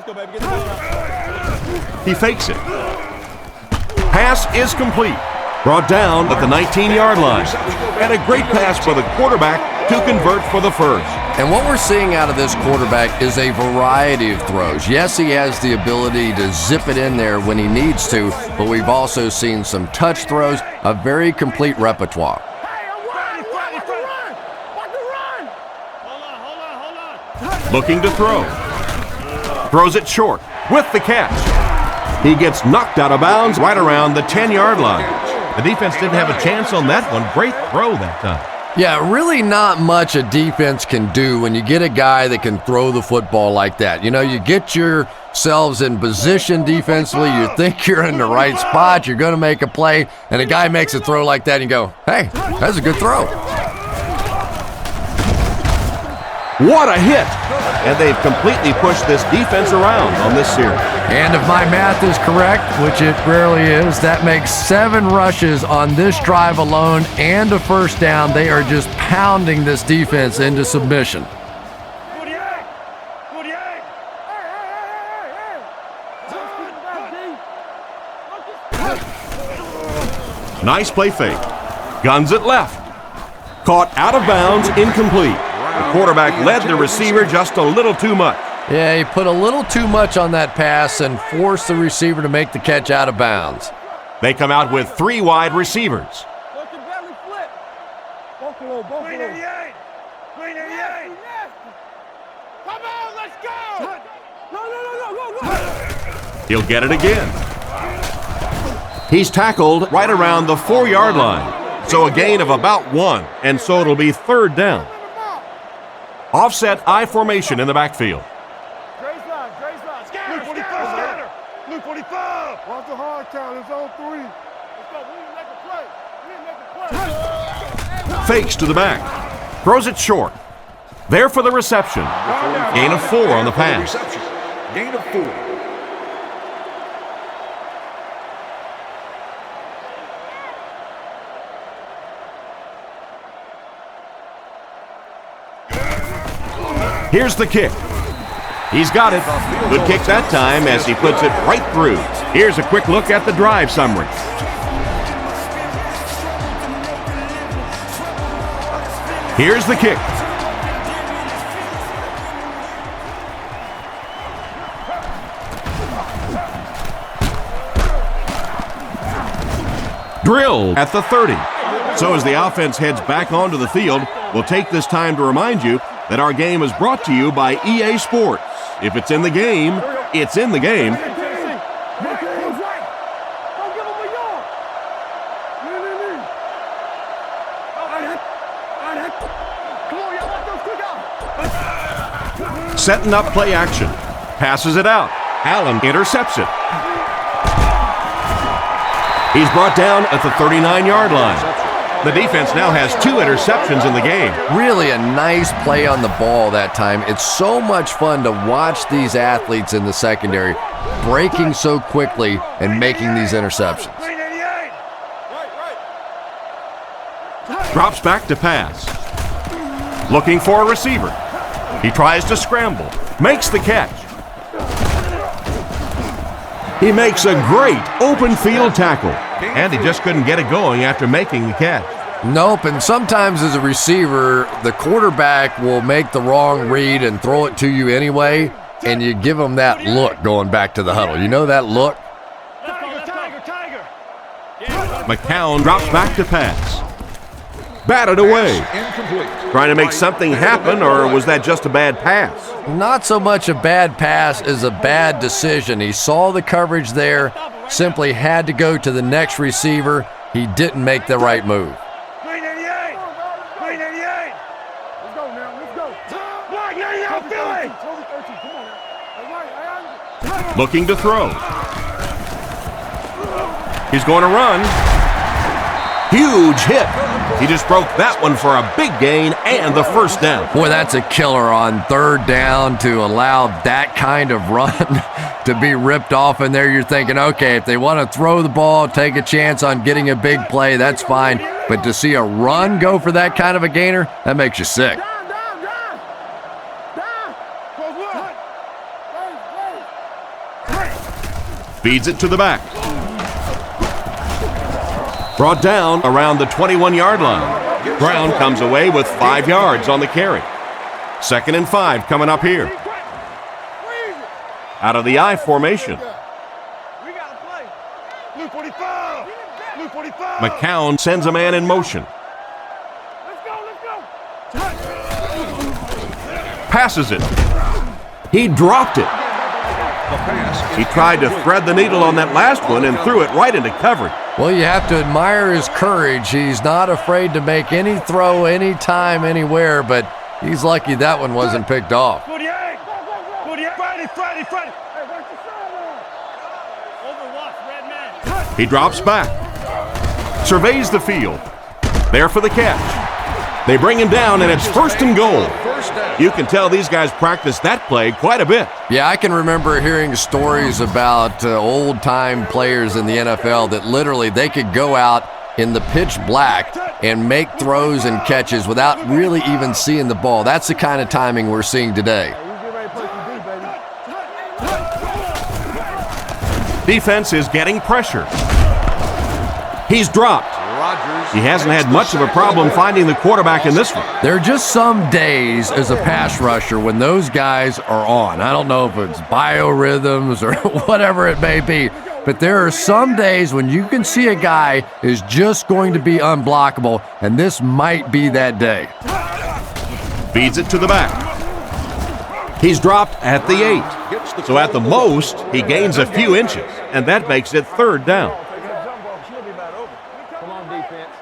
S6: go, baby. Get the ball out.
S2: He fakes it. Pass is complete. Brought down at the 19-yard line. And a great pass for the quarterback to convert for the first.
S3: And what we're seeing out of this quarterback is a variety of throws. Yes, he has the ability to zip it in there when he needs to, but we've also seen some touch throws, a very complete repertoire.
S2: Looking to throw. Throws it short with the catch. He gets knocked out of bounds right around the 10-yard line. The defense didn't have a chance on that one. Great throw that time.
S3: Yeah, really not much a defense can do when you get a guy that can throw the football like that. You know, you get yourselves in position defensively, you think you're in the right spot, you're going to make a play, and a guy makes a throw like that, and you go, hey, that's a good throw.
S2: What a hit! And they've completely pushed this defense around on this series.
S3: And if my math is correct, which it rarely is, that makes 7 rushes on this drive alone and a first down. They are just pounding this defense into submission.
S5: 48!
S2: Nice play fake. Guns it left. Caught out of bounds, incomplete. The quarterback led the receiver just a little too much.
S3: Yeah, he put a little too much on that pass and forced the receiver to make the catch out of bounds.
S2: They come out with 3 wide receivers.
S6: Let your belly flip. Buffalo.
S5: Green 88!
S6: Come on, let's go. No.
S2: He'll get it again. He's tackled right around the 4-yard line. So a gain of about 1, and so it'll be 3rd down. Offset I formation in the backfield.
S6: Dre's line.
S5: Blue 45! 45. Watch the hard count. It's on 3. Let's go. We need to make a play. We need to make a play.
S2: Fakes to the back. Throws it short. There for the reception. Gain of 4 on the pass.
S4: Reception. Gain of 4.
S2: Here's the kick. He's got it. Good kick that time as he puts it right through. Here's a quick look at the drive summary. Here's the kick. Drilled at the 30. So as the offense heads back onto the field, we'll take this time to remind you that our game is brought to you by EA Sports. If it's in the game, it's in the game. Setting up play action. Passes it out. Allen intercepts it. He's brought down at the 39-yard line. The defense now has 2 interceptions in the game.
S3: Really a nice play on the ball that time. It's so much fun to watch these athletes in the secondary breaking so quickly and making these interceptions.
S2: Drops back to pass. Looking for a receiver. He tries to scramble. Makes the catch. He makes a great open field tackle. And he just couldn't get it going after making the catch.
S3: Nope, and sometimes as a receiver, the quarterback will make the wrong read and throw it to you anyway, and you give him that look going back to the huddle. You know that look?
S2: McCown drops back to pass. Batted away. Trying to make something happen, or was that just a bad pass?
S3: Not so much a bad pass as a bad decision. He saw the coverage there, simply had to go to the next receiver. He didn't make the right move.
S2: Looking to throw. He's going to run. Huge hit. He just broke that one for a big gain and the first down.
S3: Boy, that's a killer on 3rd down to allow that kind of run to be ripped off in there. You're thinking, okay, if they want to throw the ball, take a chance on getting a big play, that's fine. But to see a run go for that kind of a gainer, that makes you sick.
S2: Feeds it to the back. Brought down around the 21-yard line. Brown comes away with 5 yards on the carry. 2nd and 5 coming up here. Out of the I formation. McCown sends a man in motion. Passes it. He dropped it. He tried to thread the needle on that last one and threw it right into coverage.
S3: Well, you have to admire his courage. He's not afraid to make any throw, anytime, anywhere, but he's lucky that one wasn't picked off.
S2: He drops back. Surveys the field. There for the catch. They bring him down, and it's 1st and goal. You can tell these guys practice that play quite a bit.
S3: Yeah, I can remember hearing stories about old-time players in the NFL that literally they could go out in the pitch black and make throws and catches without really even seeing the ball. That's the kind of timing we're seeing today.
S2: Defense is getting pressure. He's dropped. He hasn't had much of a problem finding the quarterback in this one.
S3: There are just some days as a pass rusher when those guys are on. I don't know if it's biorhythms or whatever it may be, but there are some days when you can see a guy is just going to be unblockable, and this might be that day.
S2: Feeds it to the back. He's dropped at the 8. So at the most, he gains a few inches, and that makes it 3rd down.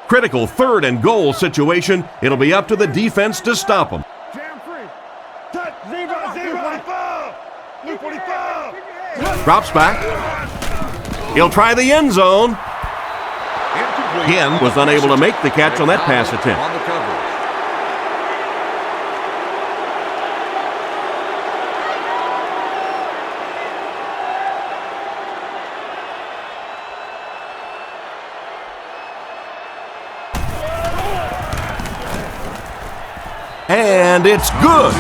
S2: Critical 3rd and goal situation. It'll be up to the defense to stop him.
S5: Jam free. Touch. 0, 0. 45. 45.
S2: Drops back. He'll try the end zone. Ken was unable to make the catch on that pass attempt.
S4: On the cover.
S2: And it's good.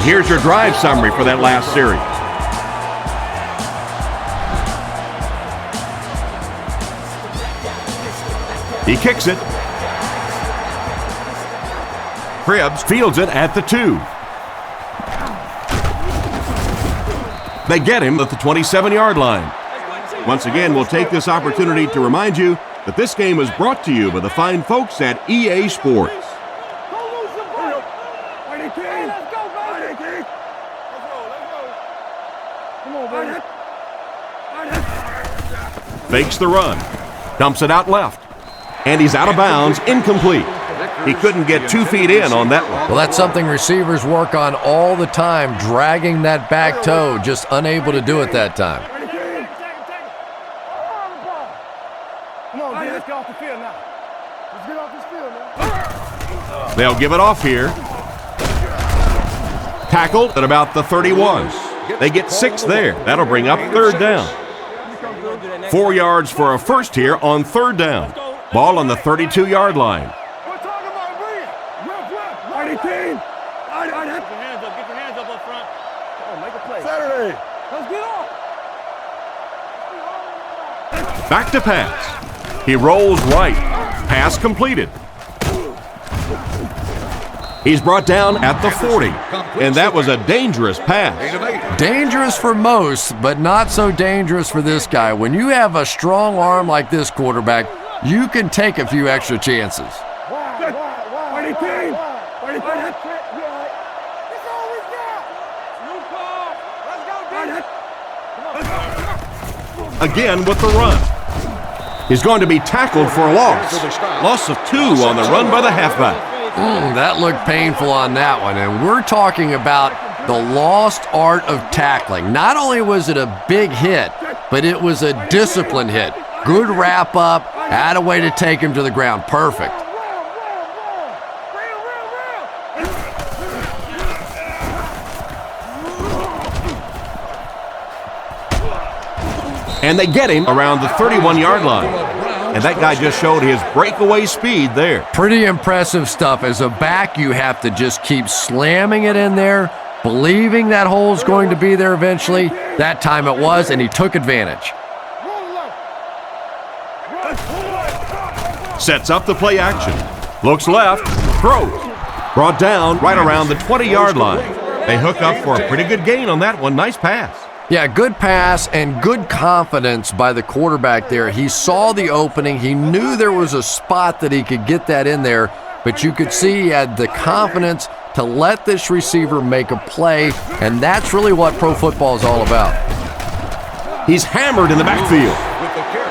S2: Here's your drive summary for that last series. He kicks it. Cribbs fields it at the 2. They get him at the 27-yard line. Once again, we'll take this opportunity to remind you that this game is brought to you by the fine folks at EA Sports. Fakes the run, dumps it out left, and he's out of bounds, incomplete. He couldn't get 2 feet in on that one.
S3: Well, that's something receivers work on all the time, dragging that back toe, just unable to do it that time.
S6: Come on, let's get off the field now. Let's get off this field now.
S2: They'll give it off here. Tackled at about the 31. They get 6 there. That'll bring up 3rd down. 4 yards for a first here on 3rd down. Ball on the 32-yard line.
S6: We're talking about bring it. Rep. Mighty team. Get your hands up front. Come on, make a play. Saturday. Let's get off.
S2: Back to pass. He rolls right. Pass completed. He's brought down at the 40, and that was a dangerous pass.
S3: Dangerous for most, but not so dangerous for this guy. When you have a strong arm like this quarterback, you can take a few extra chances.
S6: Mighty team. Mighty team. That's all we got. Let's go,
S2: Again with the run. He's going to be tackled for a loss. Loss of 2 on the run by the halfback.
S3: That looked painful on that one, and we're talking about the lost art of tackling. Not only was it a big hit, but it was a disciplined hit. Good wrap up, had a way to take him to the ground. Perfect.
S2: And they get him around the 31-yard line. And that guy just showed his breakaway speed there.
S3: Pretty impressive stuff. As a back, you have to just keep slamming it in there, believing that hole's going to be there eventually. That time it was, and he took advantage.
S2: Sets up the play action. Looks left, throws. Brought down right around the 20-yard line. They hook up for a pretty good gain on that one. Nice pass.
S3: Yeah, good pass and good confidence by the quarterback there. He saw the opening. He knew there was a spot that he could get that in there, but you could see he had the confidence to let this receiver make a play, and that's really what pro football is all about.
S2: He's hammered in the backfield.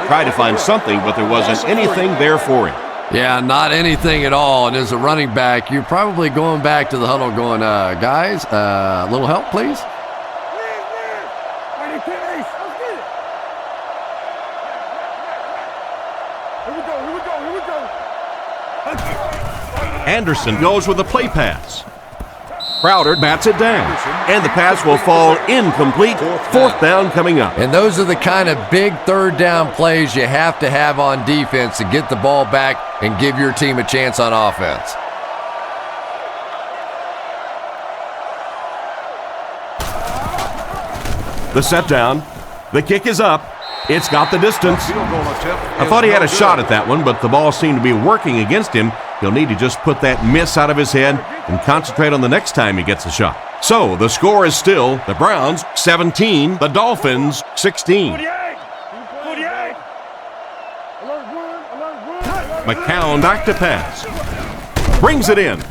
S2: Tried to find something, but there wasn't anything there for him.
S3: Yeah, not anything at all. And as a running back, you're probably going back to the huddle going, guys, a little help, please?
S2: Anderson goes with a play pass. Crowder bats it down, and the pass will fall incomplete. 4th down coming up.
S3: And those are the kind of big 3rd down plays you have to have on defense to get the ball back and give your team a chance on offense.
S2: The set down. The kick is up. It's got the distance. I thought he had a shot at that one, but the ball seemed to be working against him. He'll need to just put that miss out of his head and concentrate on the next time he gets a shot. So the score is still the Browns 17, the Dolphins 16. McCown back to pass. Brings it in.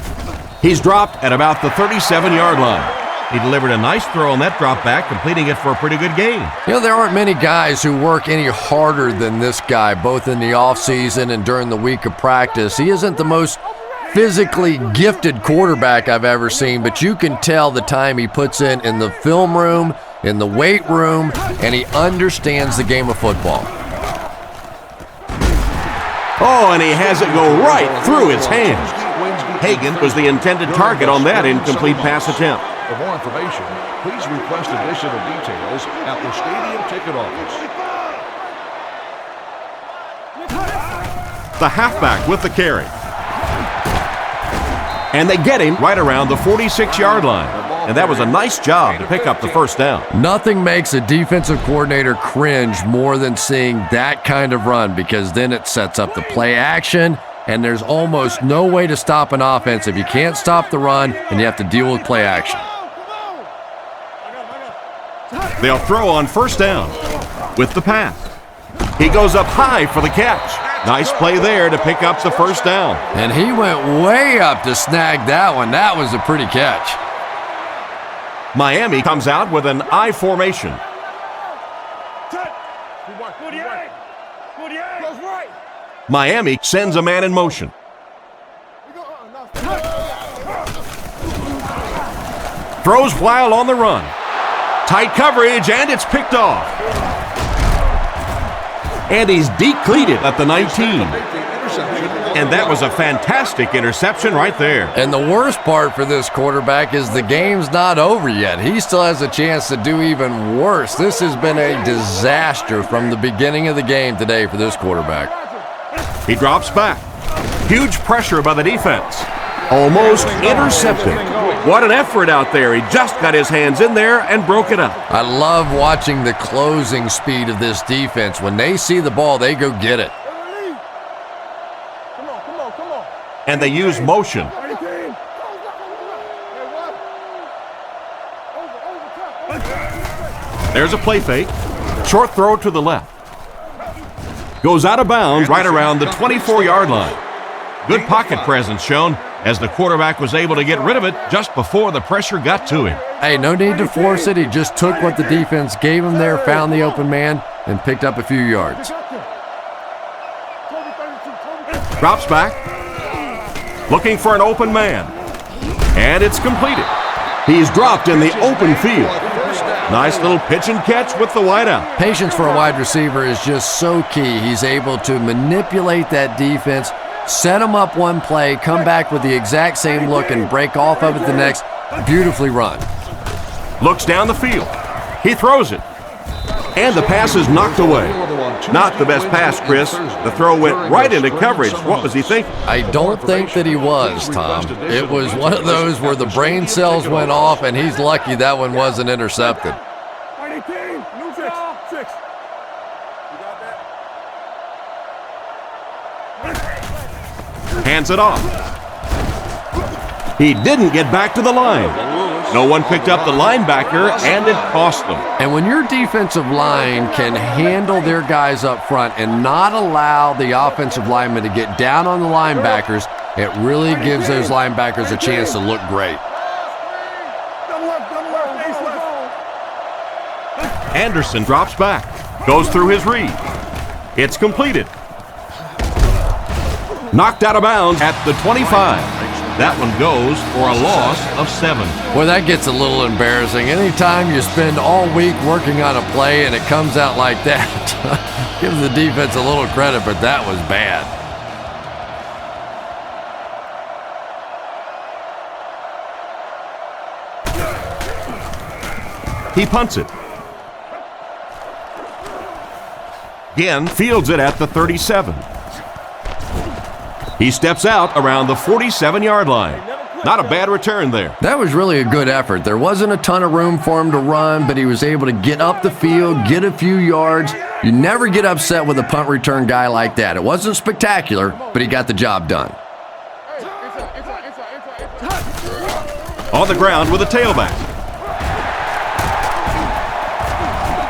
S2: He's dropped at about the 37-yard line. He delivered a nice throw on that drop back, completing it for a pretty good gain.
S3: You know, there aren't many guys who work any harder than this guy, both in the offseason and during the week of practice. He isn't the most physically gifted quarterback I've ever seen, but you can tell the time he puts in the film room, in the weight room, and he understands the game of football.
S2: Oh, and he has it go right through his hands. Hagan was the intended target on that incomplete pass attempt.
S4: For more information, please request additional details at the stadium ticket office.
S2: The halfback with the carry. And they get him right around the 46-yard line. And that was a nice job to pick up the first down.
S3: Nothing makes a defensive coordinator cringe more than seeing that kind of run, because then it sets up the play action, and there's almost no way to stop an offense if you can't stop the run and you have to deal with play action.
S2: They'll throw on first down with the pass. He goes up high for the catch. Nice play there to pick up the first down.
S3: And he went way up to snag that one. That was a pretty catch.
S2: Miami comes out with an I formation. Miami sends a man in motion. Throws while on the run. Tight coverage, and it's picked off. And he's decleated at the 19. And that was a fantastic interception right there.
S3: And the worst part for this quarterback is the game's not over yet. He still has a chance to do even worse. This has been a disaster from the beginning of the game today for this quarterback.
S2: He drops back. Huge pressure by the defense. Almost intercepted. What an effort out there. He just got his hands in there and broke it up.
S3: I love watching the closing speed of this defense. When they see the ball, they go get it.
S2: And they use motion. There's a play fake. Short throw to the left. Goes out of bounds right around the 24-yard line. Good pocket presence shown as the quarterback was able to get rid of it just before the pressure got to him.
S3: Hey, no need to force it. He just took what the defense gave him there, found the open man, and picked up a few yards.
S2: Drops back. Looking for an open man. And it's completed. He's dropped in the open field. Nice little pitch and catch with the wideout.
S3: Patience for a wide receiver is just so key. He's able to manipulate that defense, set him up one play, come back with the exact same look, and break off of it the next. Beautifully run.
S2: Looks down the field. He throws it. And the pass is knocked away. Not the best pass, Chris. The throw went right into coverage. What was he thinking?
S3: I don't think that he was, Tom. It was one of those where the brain cells went off, and he's lucky that one wasn't intercepted.
S2: Hands it off. He didn't get back to the line. No one picked up the linebacker, and it cost them.
S3: And when your defensive line can handle their guys up front and not allow the offensive linemen to get down on the linebackers, it really gives those linebackers a chance to look great.
S2: Anderson drops back, goes through his read. It's completed. Knocked out of bounds at the 25. That one goes for a loss of 7.
S3: Well, that gets a little embarrassing. Anytime you spend all week working on a play and it comes out like that, give the defense a little credit, but that was bad.
S2: He punts it. Again, fields it at the 37. He steps out around the 47-yard line. Not a bad return there.
S3: That was really a good effort. There wasn't a ton of room for him to run, but he was able to get up the field, get a few yards. You never get upset with a punt return guy like that. It wasn't spectacular, but he got the job done.
S2: On the ground with a tailback.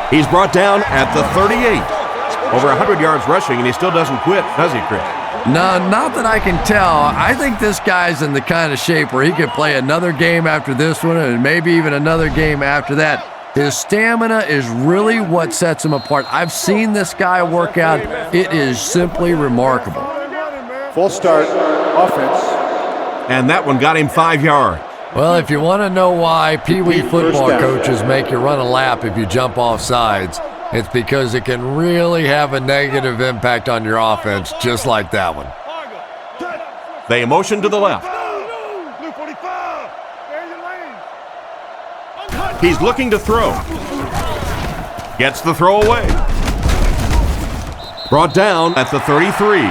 S2: He's brought down at the 38. Over 100 yards rushing, and he still doesn't quit, does he, Chris?
S3: No, not that I can tell. I think this guy's in the kind of shape where he could play another game after this one and maybe even another game after that. His stamina is really what sets him apart. I've seen this guy work out. It is simply remarkable.
S7: Full start, offense,
S2: And that one got him 5 yards.
S3: Well, if you want to know why Pee Wee football
S7: First down.
S3: coaches make you run a lap if you jump off sides, it's because it can really have a negative impact on your offense, just like that one.
S2: They motion to the left.
S5: Blue 45. There's your lane.
S2: He's looking to throw. Gets the throw away. Brought down at the 33.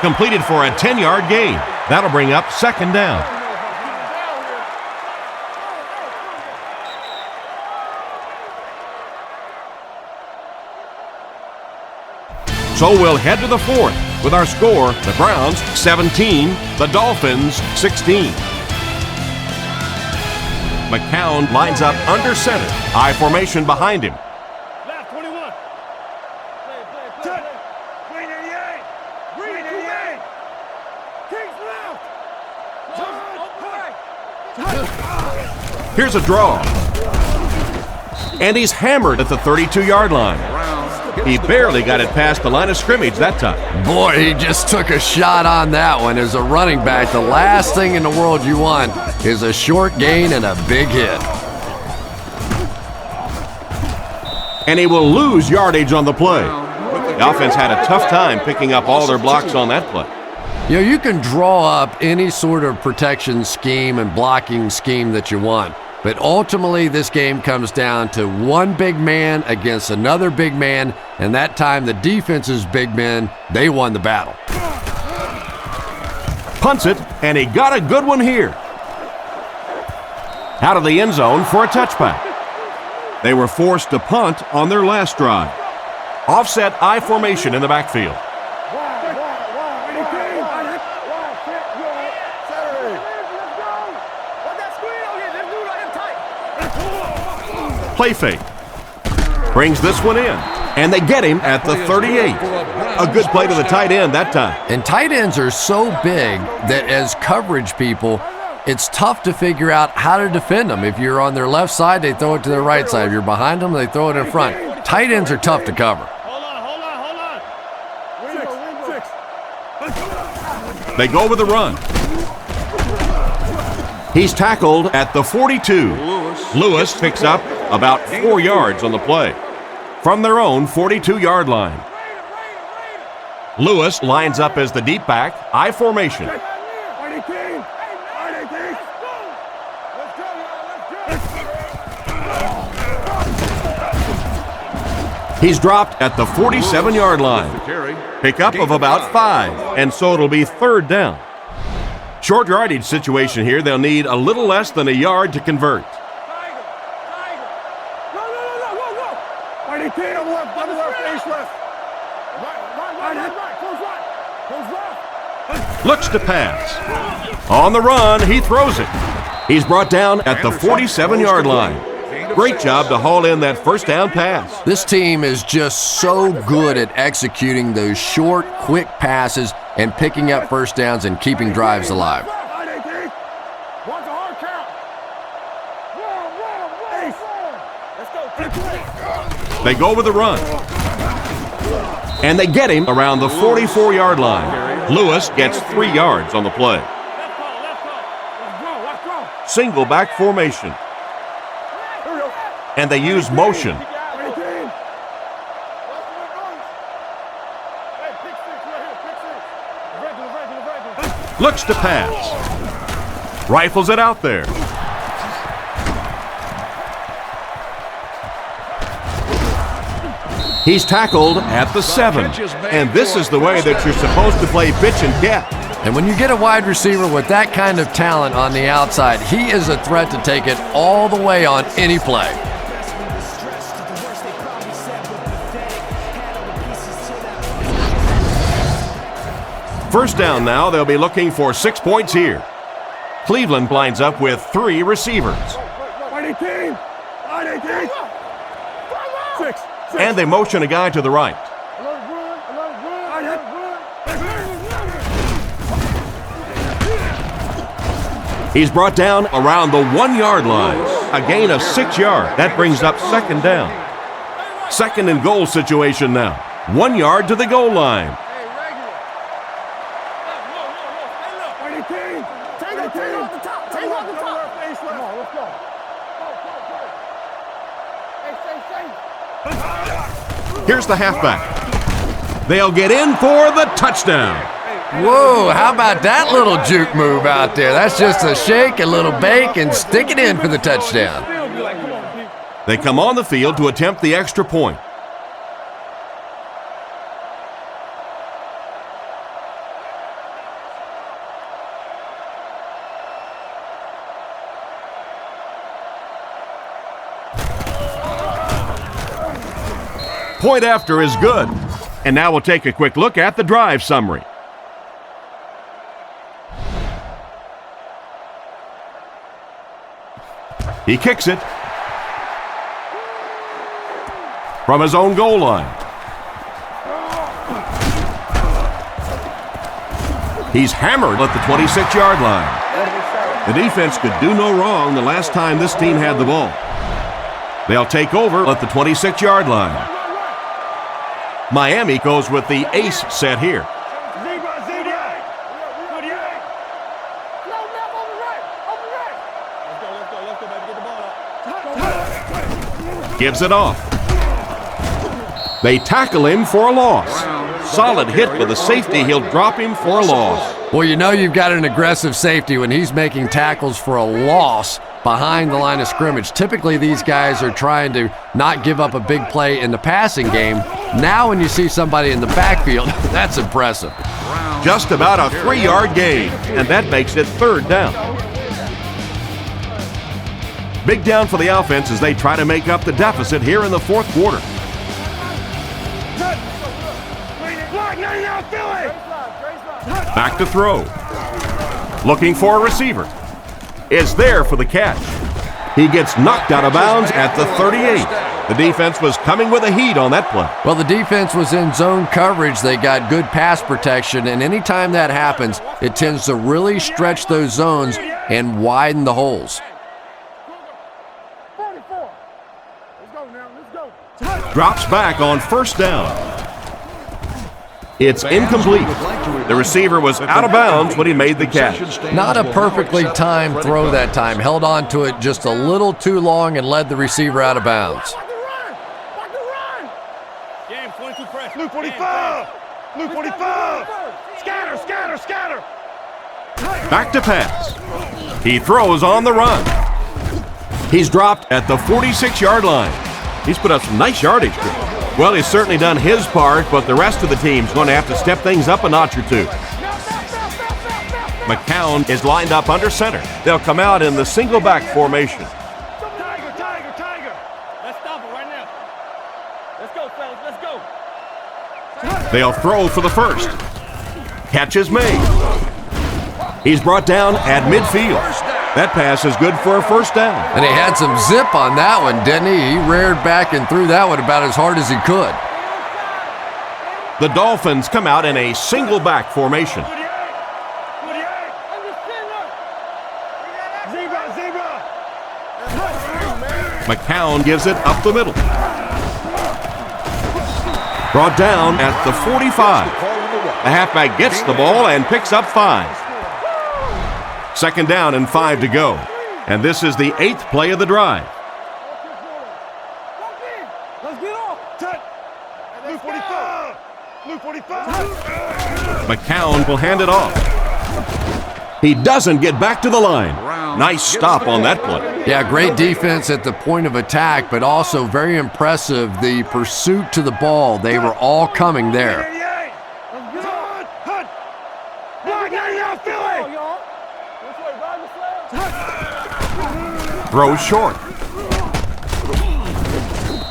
S2: Completed for a 10-yard gain. That'll bring up second down. So we'll head to the fourth with our score, the Browns 17, the Dolphins 16. McCown lines up under center. I formation behind him.
S5: Left 21. Check. Green 88. Green 88. Kings left.
S2: Here's a draw. And he's hammered at the 32-yard line. He barely got it past the line of scrimmage that time.
S3: Boy, he just took a shot on that one. As a running back, the last thing in the world you want is a short gain and a big hit.
S2: And he will lose yardage on the play. The offense had a tough time picking up all their blocks on that play.
S3: You know, you can draw up any sort of protection scheme and blocking scheme that you want. But ultimately, this game comes down to one big man against another big man, and that time the defense's big men, they won the battle.
S2: Punts it, and he got a good one here. Out of the end zone for a touchback. They were forced to punt on their last drive. Offset I formation in the backfield. Play fake. Brings this one in. And they get him at the 38. A good play to the tight end that time.
S3: And tight ends are so big that as coverage people, it's tough to figure out how to defend them. If you're on their left side, they throw it to their right side. If you're behind them, they throw it in front. Tight ends are tough to cover.
S2: They go with the run. He's tackled at the 42. Lewis picks up about 4 yards on the play from their own 42-yard line. Lewis lines up as the deep back, I formation. He's dropped at the 47-yard line. Pickup of about 5, and so it'll be third down. Short yardage situation here. They'll need a little less than a yard to convert. Looks to pass. On the run, he throws it. He's brought down at the 47-yard line. Great job to haul in that first down pass.
S3: This team is just so good at executing those short, quick passes and picking up first downs and keeping drives alive.
S2: They go with the run. And they get him around the 44-yard line. Lewis gets 3 yards on the play. Single back formation. And they use motion. Looks to pass. Rifles it out there. He's tackled at the 7. And this is the way that you're supposed to play pitch and catch.
S3: And when you get a wide receiver with that kind of talent on the outside, he is a threat to take it all the way on any play.
S2: First down now, they'll be looking for 6 points here. Cleveland lines up with 3 receivers. And they motion a guy to the right. He's brought down around the 1-yard line. A gain of 6 yards. That brings up second down. Second and goal situation now. 1 yard to the goal line. Here's the halfback. They'll get in for the touchdown.
S3: Whoa, how about that little juke move out there? That's just a shake, a little bake, and stick it in for the touchdown.
S2: They come on the field to attempt the extra point. Point after is good. And now we'll take a quick look at the drive summary. He kicks it from his own goal line. He's hammered at the 26-yard line. The defense could do no wrong the last time this team had the ball. They'll take over at the 26-yard line. Miami goes with the ace set here. Gives it off. They tackle him for a loss. Solid hit with the safety. He'll drop him for a loss.
S3: Well, you know you've got an aggressive safety when he's making tackles for a loss behind the line of scrimmage. Typically, these guys are trying to not give up a big play in the passing game. Now when you see somebody in the backfield, that's impressive.
S2: Just about a 3-yard gain, and that makes it 3rd down. Big down for the offense as they try to make up the deficit here in the 4th quarter. Back to throw. Looking for a receiver. Is there for the catch. He gets knocked out of bounds at the 38. The defense was coming with a heat on that play.
S3: Well, the defense was in zone coverage. They got good pass protection, and anytime that happens, it tends to really stretch those zones and widen the holes.
S2: Drops back on 1st down. It's incomplete. The receiver was out of bounds when he made the catch.
S3: Not a perfectly timed throw that time. Held on to it just a little too long and led the receiver out of bounds.
S5: Luke 45! Luke 45! Scatter, scatter, scatter!
S2: Back to pass. He throws on the run. He's dropped at the 46-yard line. He's put up some nice yardage. Well, he's certainly done his part, but the rest of the team's going to have to step things up a notch or two. McCown is lined up under center. They'll come out in the single back formation.
S5: Tiger, tiger, tiger! Let's stop it right now. Let's go, fellas, let's go.
S2: They'll throw for the first. Catch is made. He's brought down at midfield. That pass is good for a 1st down.
S3: And he had some zip on that one, didn't he? He reared back and threw that one about as hard as he could.
S2: The Dolphins come out in a single back formation. McCown gives it up the middle. Brought down at the 45. The halfback gets the ball and picks up 5. 2nd down and 5 to go. And this is the 8th play of the drive.
S5: Let's get off. Luke 45! Luke 45!
S2: McCown will hand it off. He doesn't get back to the line. Nice stop on that play.
S3: Yeah, great defense at the point of attack, but also very impressive the pursuit to the ball. They were all coming there.
S2: Throws short.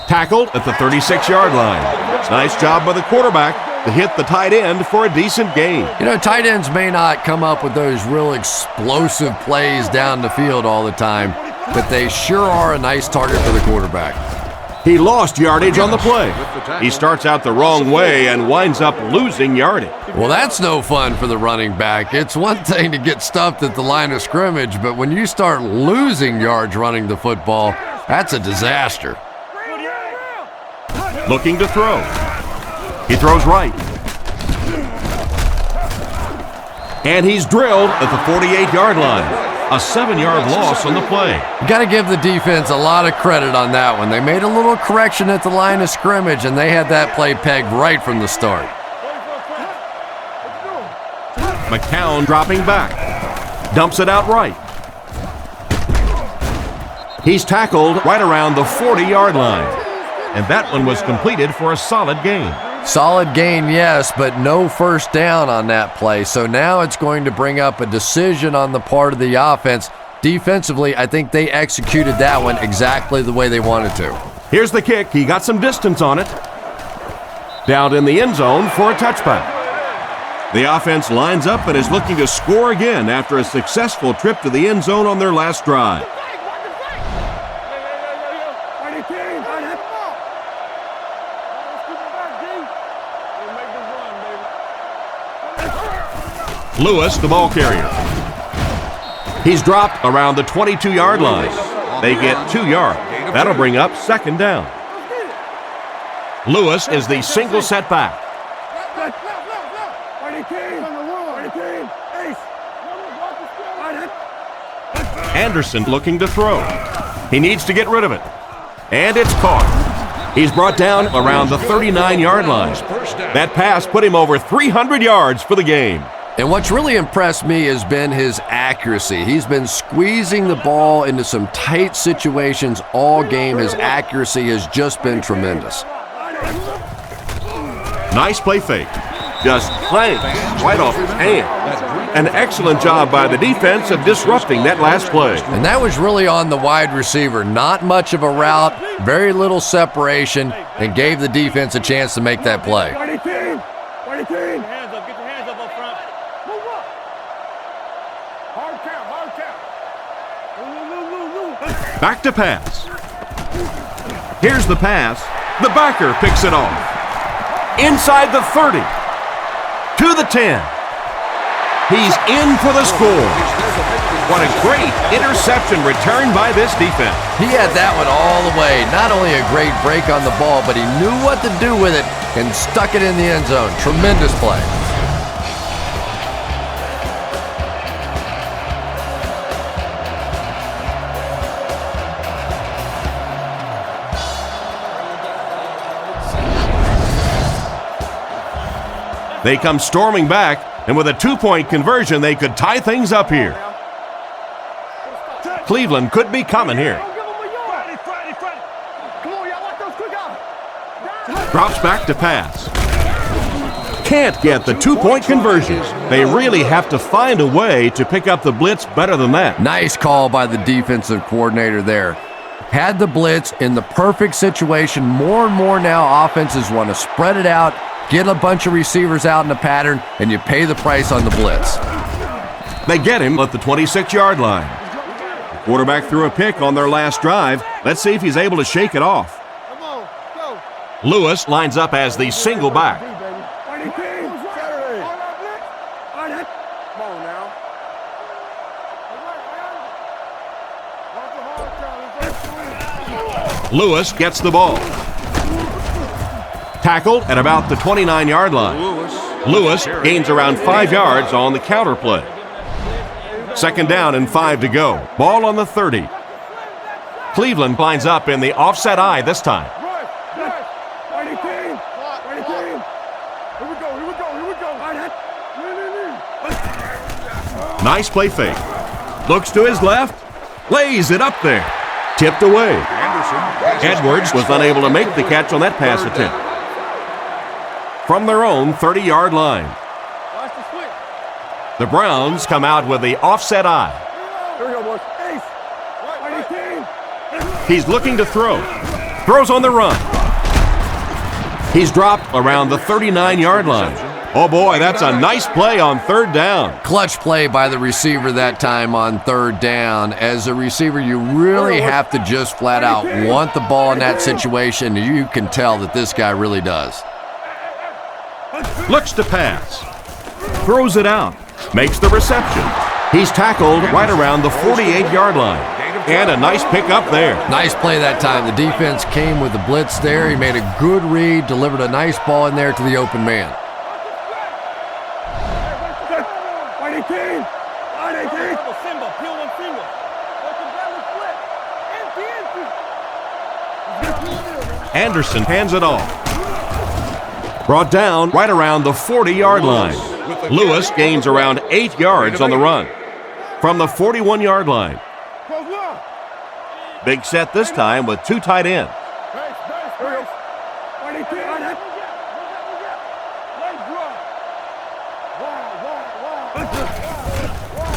S2: Tackled at the 36-yard line. Nice job by the quarterback to hit the tight end for a decent gain.
S3: You know, tight ends may not come up with those real explosive plays down the field all the time, but they sure are a nice target for the quarterback.
S2: He lost yardage on the play. He starts out the wrong way and winds up losing yardage.
S3: Well, that's no fun for the running back. It's one thing to get stuffed at the line of scrimmage, but when you start losing yards running the football, that's a disaster.
S2: Looking to throw. He throws right. And he's drilled at the 48-yard line. A 7-yard loss on the play.
S3: You got to give the defense a lot of credit on that one. They made a little correction at the line of scrimmage, and they had that play pegged right from the start.
S2: McCown dropping back. Dumps it out right. He's tackled right around the 40-yard line. And that one was completed for a solid gain.
S3: Solid gain, yes, but no first down on that play. So now it's going to bring up a decision on the part of the offense. Defensively, I think they executed that one exactly the way they wanted to.
S2: Here's the kick. He got some distance on it. Down in the end zone for a touchback. The offense lines up and is looking to score again after a successful trip to the end zone on their last drive. Lewis, the ball carrier. He's dropped around the 22-yard line. They get 2 yards. That'll bring up second down. Lewis is the single setback. Anderson looking to throw. He needs to get rid of it. And it's caught. He's brought down around the 39-yard line. That pass put him over 300 yards for the game.
S3: And what's really impressed me has been his accuracy. He's been squeezing the ball into some tight situations all game. His accuracy has just been tremendous.
S2: Nice play fake. Just clanks right off his hand. An excellent job by the defense of disrupting that last play.
S3: And that was really on the wide receiver. Not much of a route, very little separation, and gave the defense a chance to make that play.
S2: Back to pass. Here's the pass. The backer picks it off. Inside the 30. To the 10. He's in for the score. What a great interception return by this defense.
S3: He had that one all the way. Not only a great break on the ball, but he knew what to do with it and stuck it in the end zone. Tremendous play.
S2: They come storming back, and with a 2-point conversion, they could tie things up here. Cleveland could be coming here. Drops back to pass. Can't get the 2-point conversion. They really have to find a way to pick up the blitz better than that.
S3: Nice call by the defensive coordinator there. Had the blitz in the perfect situation. More and more now offenses want to spread it out, get a bunch of receivers out in a pattern, and you pay the price on the blitz.
S2: They get him at the 26-yard line. The quarterback threw a pick on their last drive. Let's see if he's able to shake it off. Lewis lines up as the single back. Lewis gets the ball. Tackled at about the 29-yard line. Lewis gains around 5 yards on the counter play. Second down and 5 to go. Ball on the 30. Cleveland lines up in the offset eye this time. Nice play fake. Looks to his left. Lays it up there. Tipped away. Edwards was unable to make the catch on that pass attempt. From their own 30-yard line. The Browns come out with the offset eye. He's looking to throw. Throws on the run. He's dropped around the 39-yard line. Oh boy, that's a nice play on third down.
S3: Clutch play by the receiver that time on third down. As a receiver, you really have to just flat out want the ball in that situation. You can tell that this guy really does.
S2: Looks to pass. Throws it out. Makes the reception. He's tackled right around the 48-yard line. And a nice pick up there.
S3: Nice play that time. The defense came with the blitz there. He made a good read, delivered a nice ball in there to the open man.
S2: Anderson hands it off. Brought down right around the 40-yard line. Lewis gains around 8 yards on the run. From the 41-yard line. Big set this time with 2 tight ends.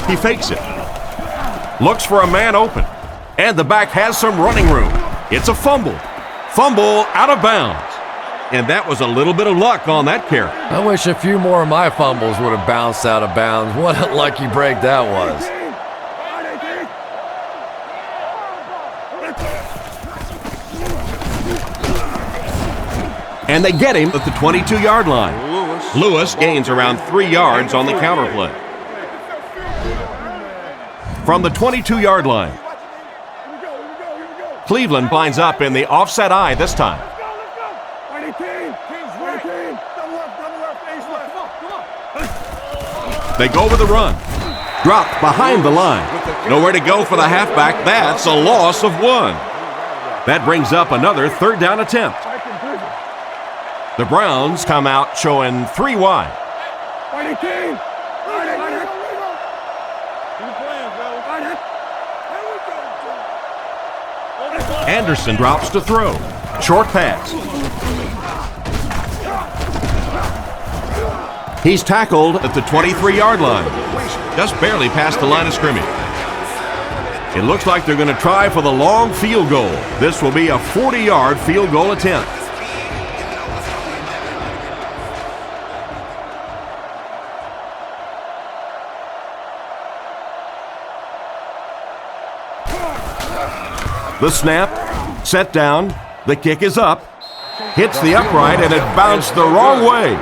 S2: He fakes it. Looks for a man open. And the back has some running room. It's a fumble. Fumble out of bounds. And that was a little bit of luck on that carry.
S3: I wish a few more of my fumbles would have bounced out of bounds. What a lucky break that was.
S2: And they get him at the 22-yard line. Lewis gains around 3 yards on the counter play. From the 22-yard line. Cleveland lines up in the offset eye this time. They go with the run. Dropped behind the line. Nowhere to go for the halfback. That's a loss of 1. That brings up another 3rd down attempt. The Browns come out showing 3 wide. Anderson drops to throw. Short pass. He's tackled at the 23-yard line. Just barely past the line of scrimmage. It looks like they're going to try for the long field goal. This will be a 40-yard field goal attempt. The snap, set down, the kick is up, hits the upright, and it bounced the wrong way.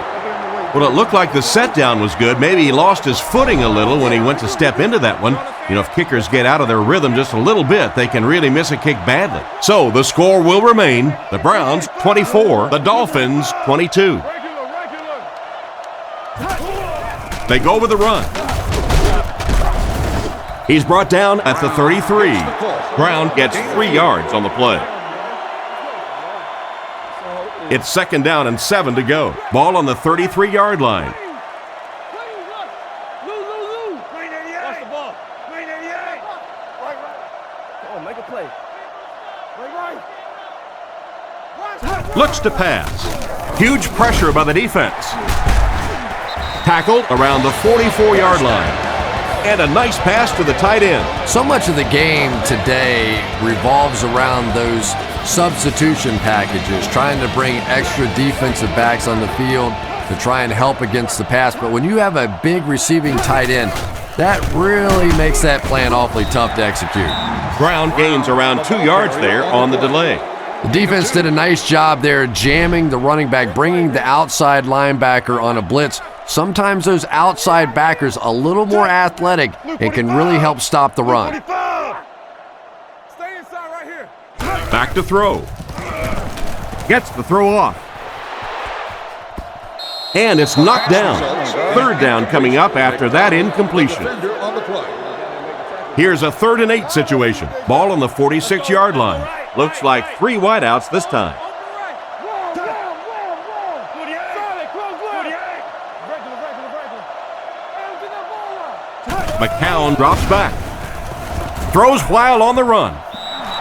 S2: Well, it looked like the set down was good. Maybe he lost his footing a little when he went to step into that one. You know, if kickers get out of their rhythm just a little bit, they can really miss a kick badly. So the score will remain the Browns 24, the Dolphins 22. They go with the run. He's brought down at the 33. Brown gets 3 yards on the play. It's 2nd down and 7 to go. Ball on the 33-yard line. Looks to pass. Huge pressure by the defense. Tackled around the 44-yard line. And a nice pass to the tight end.
S3: So much of the game today revolves around those substitution packages, trying to bring extra defensive backs on the field to try and help against the pass. But when you have a big receiving tight end, that really makes that plan awfully tough to execute.
S2: Brown gains around 2 yards there on the delay.
S3: The defense did a nice job there jamming the running back, bringing the outside linebacker on a blitz. Sometimes those outside backers a little more athletic and can really help stop the run.
S2: Back to throw. Gets the throw off. And it's knocked down. 3rd down coming up after that incompletion. Here's a 3rd and 8 situation. Ball on the 46-yard line. Looks like 3 wideouts this time. McCown drops back. Throws while on the run.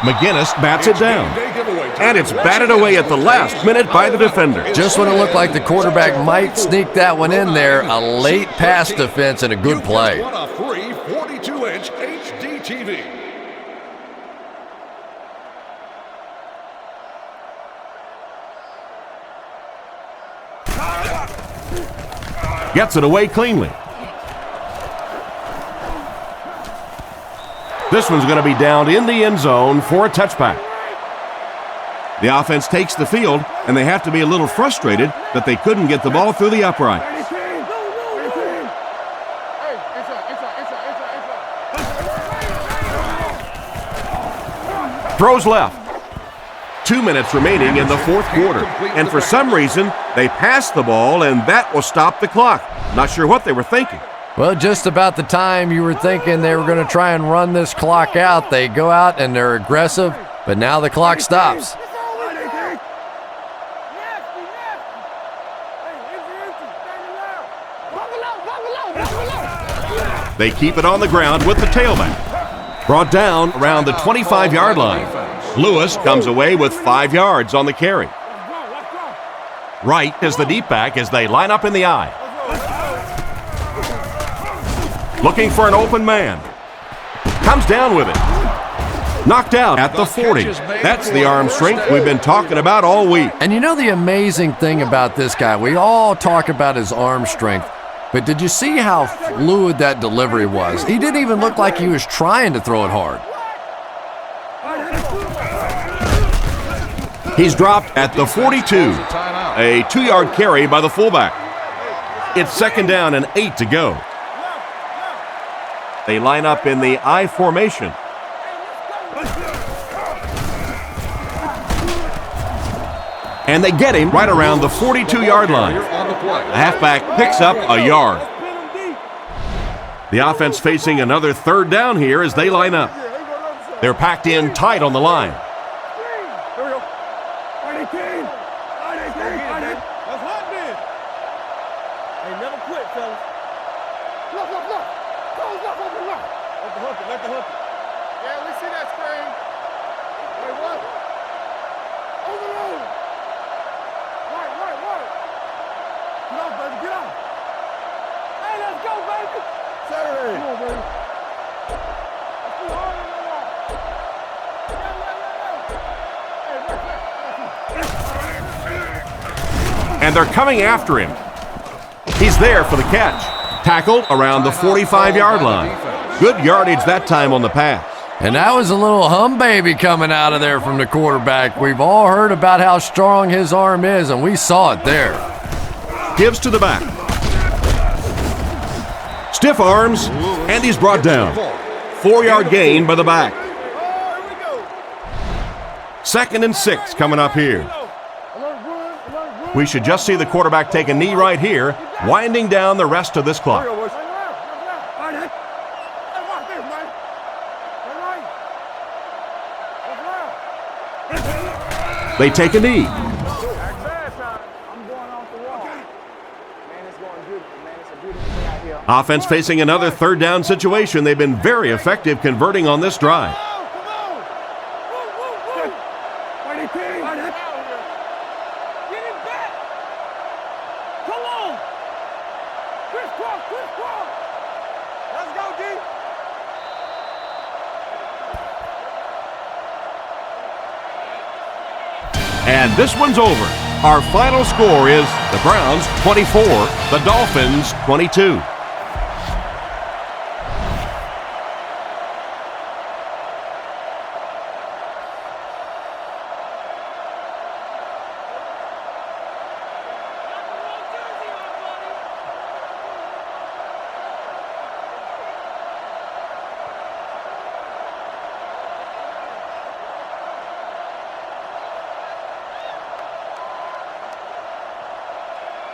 S2: McGinnis bats it down. And it's batted away at the last minute by the defender.
S3: Just when it looked like the quarterback might sneak that one in there, a late pass defense and a good play.
S4: What a free 42-inch HD TV.
S2: Gets it away cleanly. This one's going to be down in the end zone for a touchback. The offense takes the field, and they have to be a little frustrated that they couldn't get the ball through the upright. Throws left. 2 minutes remaining in the 4th quarter. And for some reason, they passed the ball, and that will stop the clock. Not sure what they were thinking.
S3: Well, just about the time you were thinking they were going to try and run this clock out, they go out and they're aggressive, but now the clock stops.
S2: They keep it on the ground with the tailback. Brought down around the 25-yard line. Lewis comes away with 5 yards on the carry. Wright is the deep back as they line up in the I. Looking for an open man. Comes down with it. Knocked out at the 40. That's the arm strength we've been talking about all week.
S3: And you know the amazing thing about this guy, we all talk about his arm strength, but did you see how fluid that delivery was? He didn't even look like he was trying to throw it hard.
S2: He's dropped at the 42. A 2-yard carry by the fullback. It's 2nd down and 8 to go. They line up in the I formation. And they get him right around the 42-yard line. The halfback picks up a yard. The offense facing another 3rd down here as they line up. They're packed in tight on the line. And they're coming after him. He's there for the catch. Tackled around the 45-yard line. Good yardage that time on the pass.
S3: And that was a little hum baby coming out of there from the quarterback. We've all heard about how strong his arm is, and we saw it there.
S2: Gives to the back. Stiff arms, and he's brought down. 4-yard gain by the back. 2nd and 6 coming up here. We should just see the quarterback take a knee right here, winding down the rest of this clock. They take a knee. Offense facing another 3rd down situation. They've been very effective converting on this drive. And this one's over. Our final score is the Browns 24, the Dolphins 22.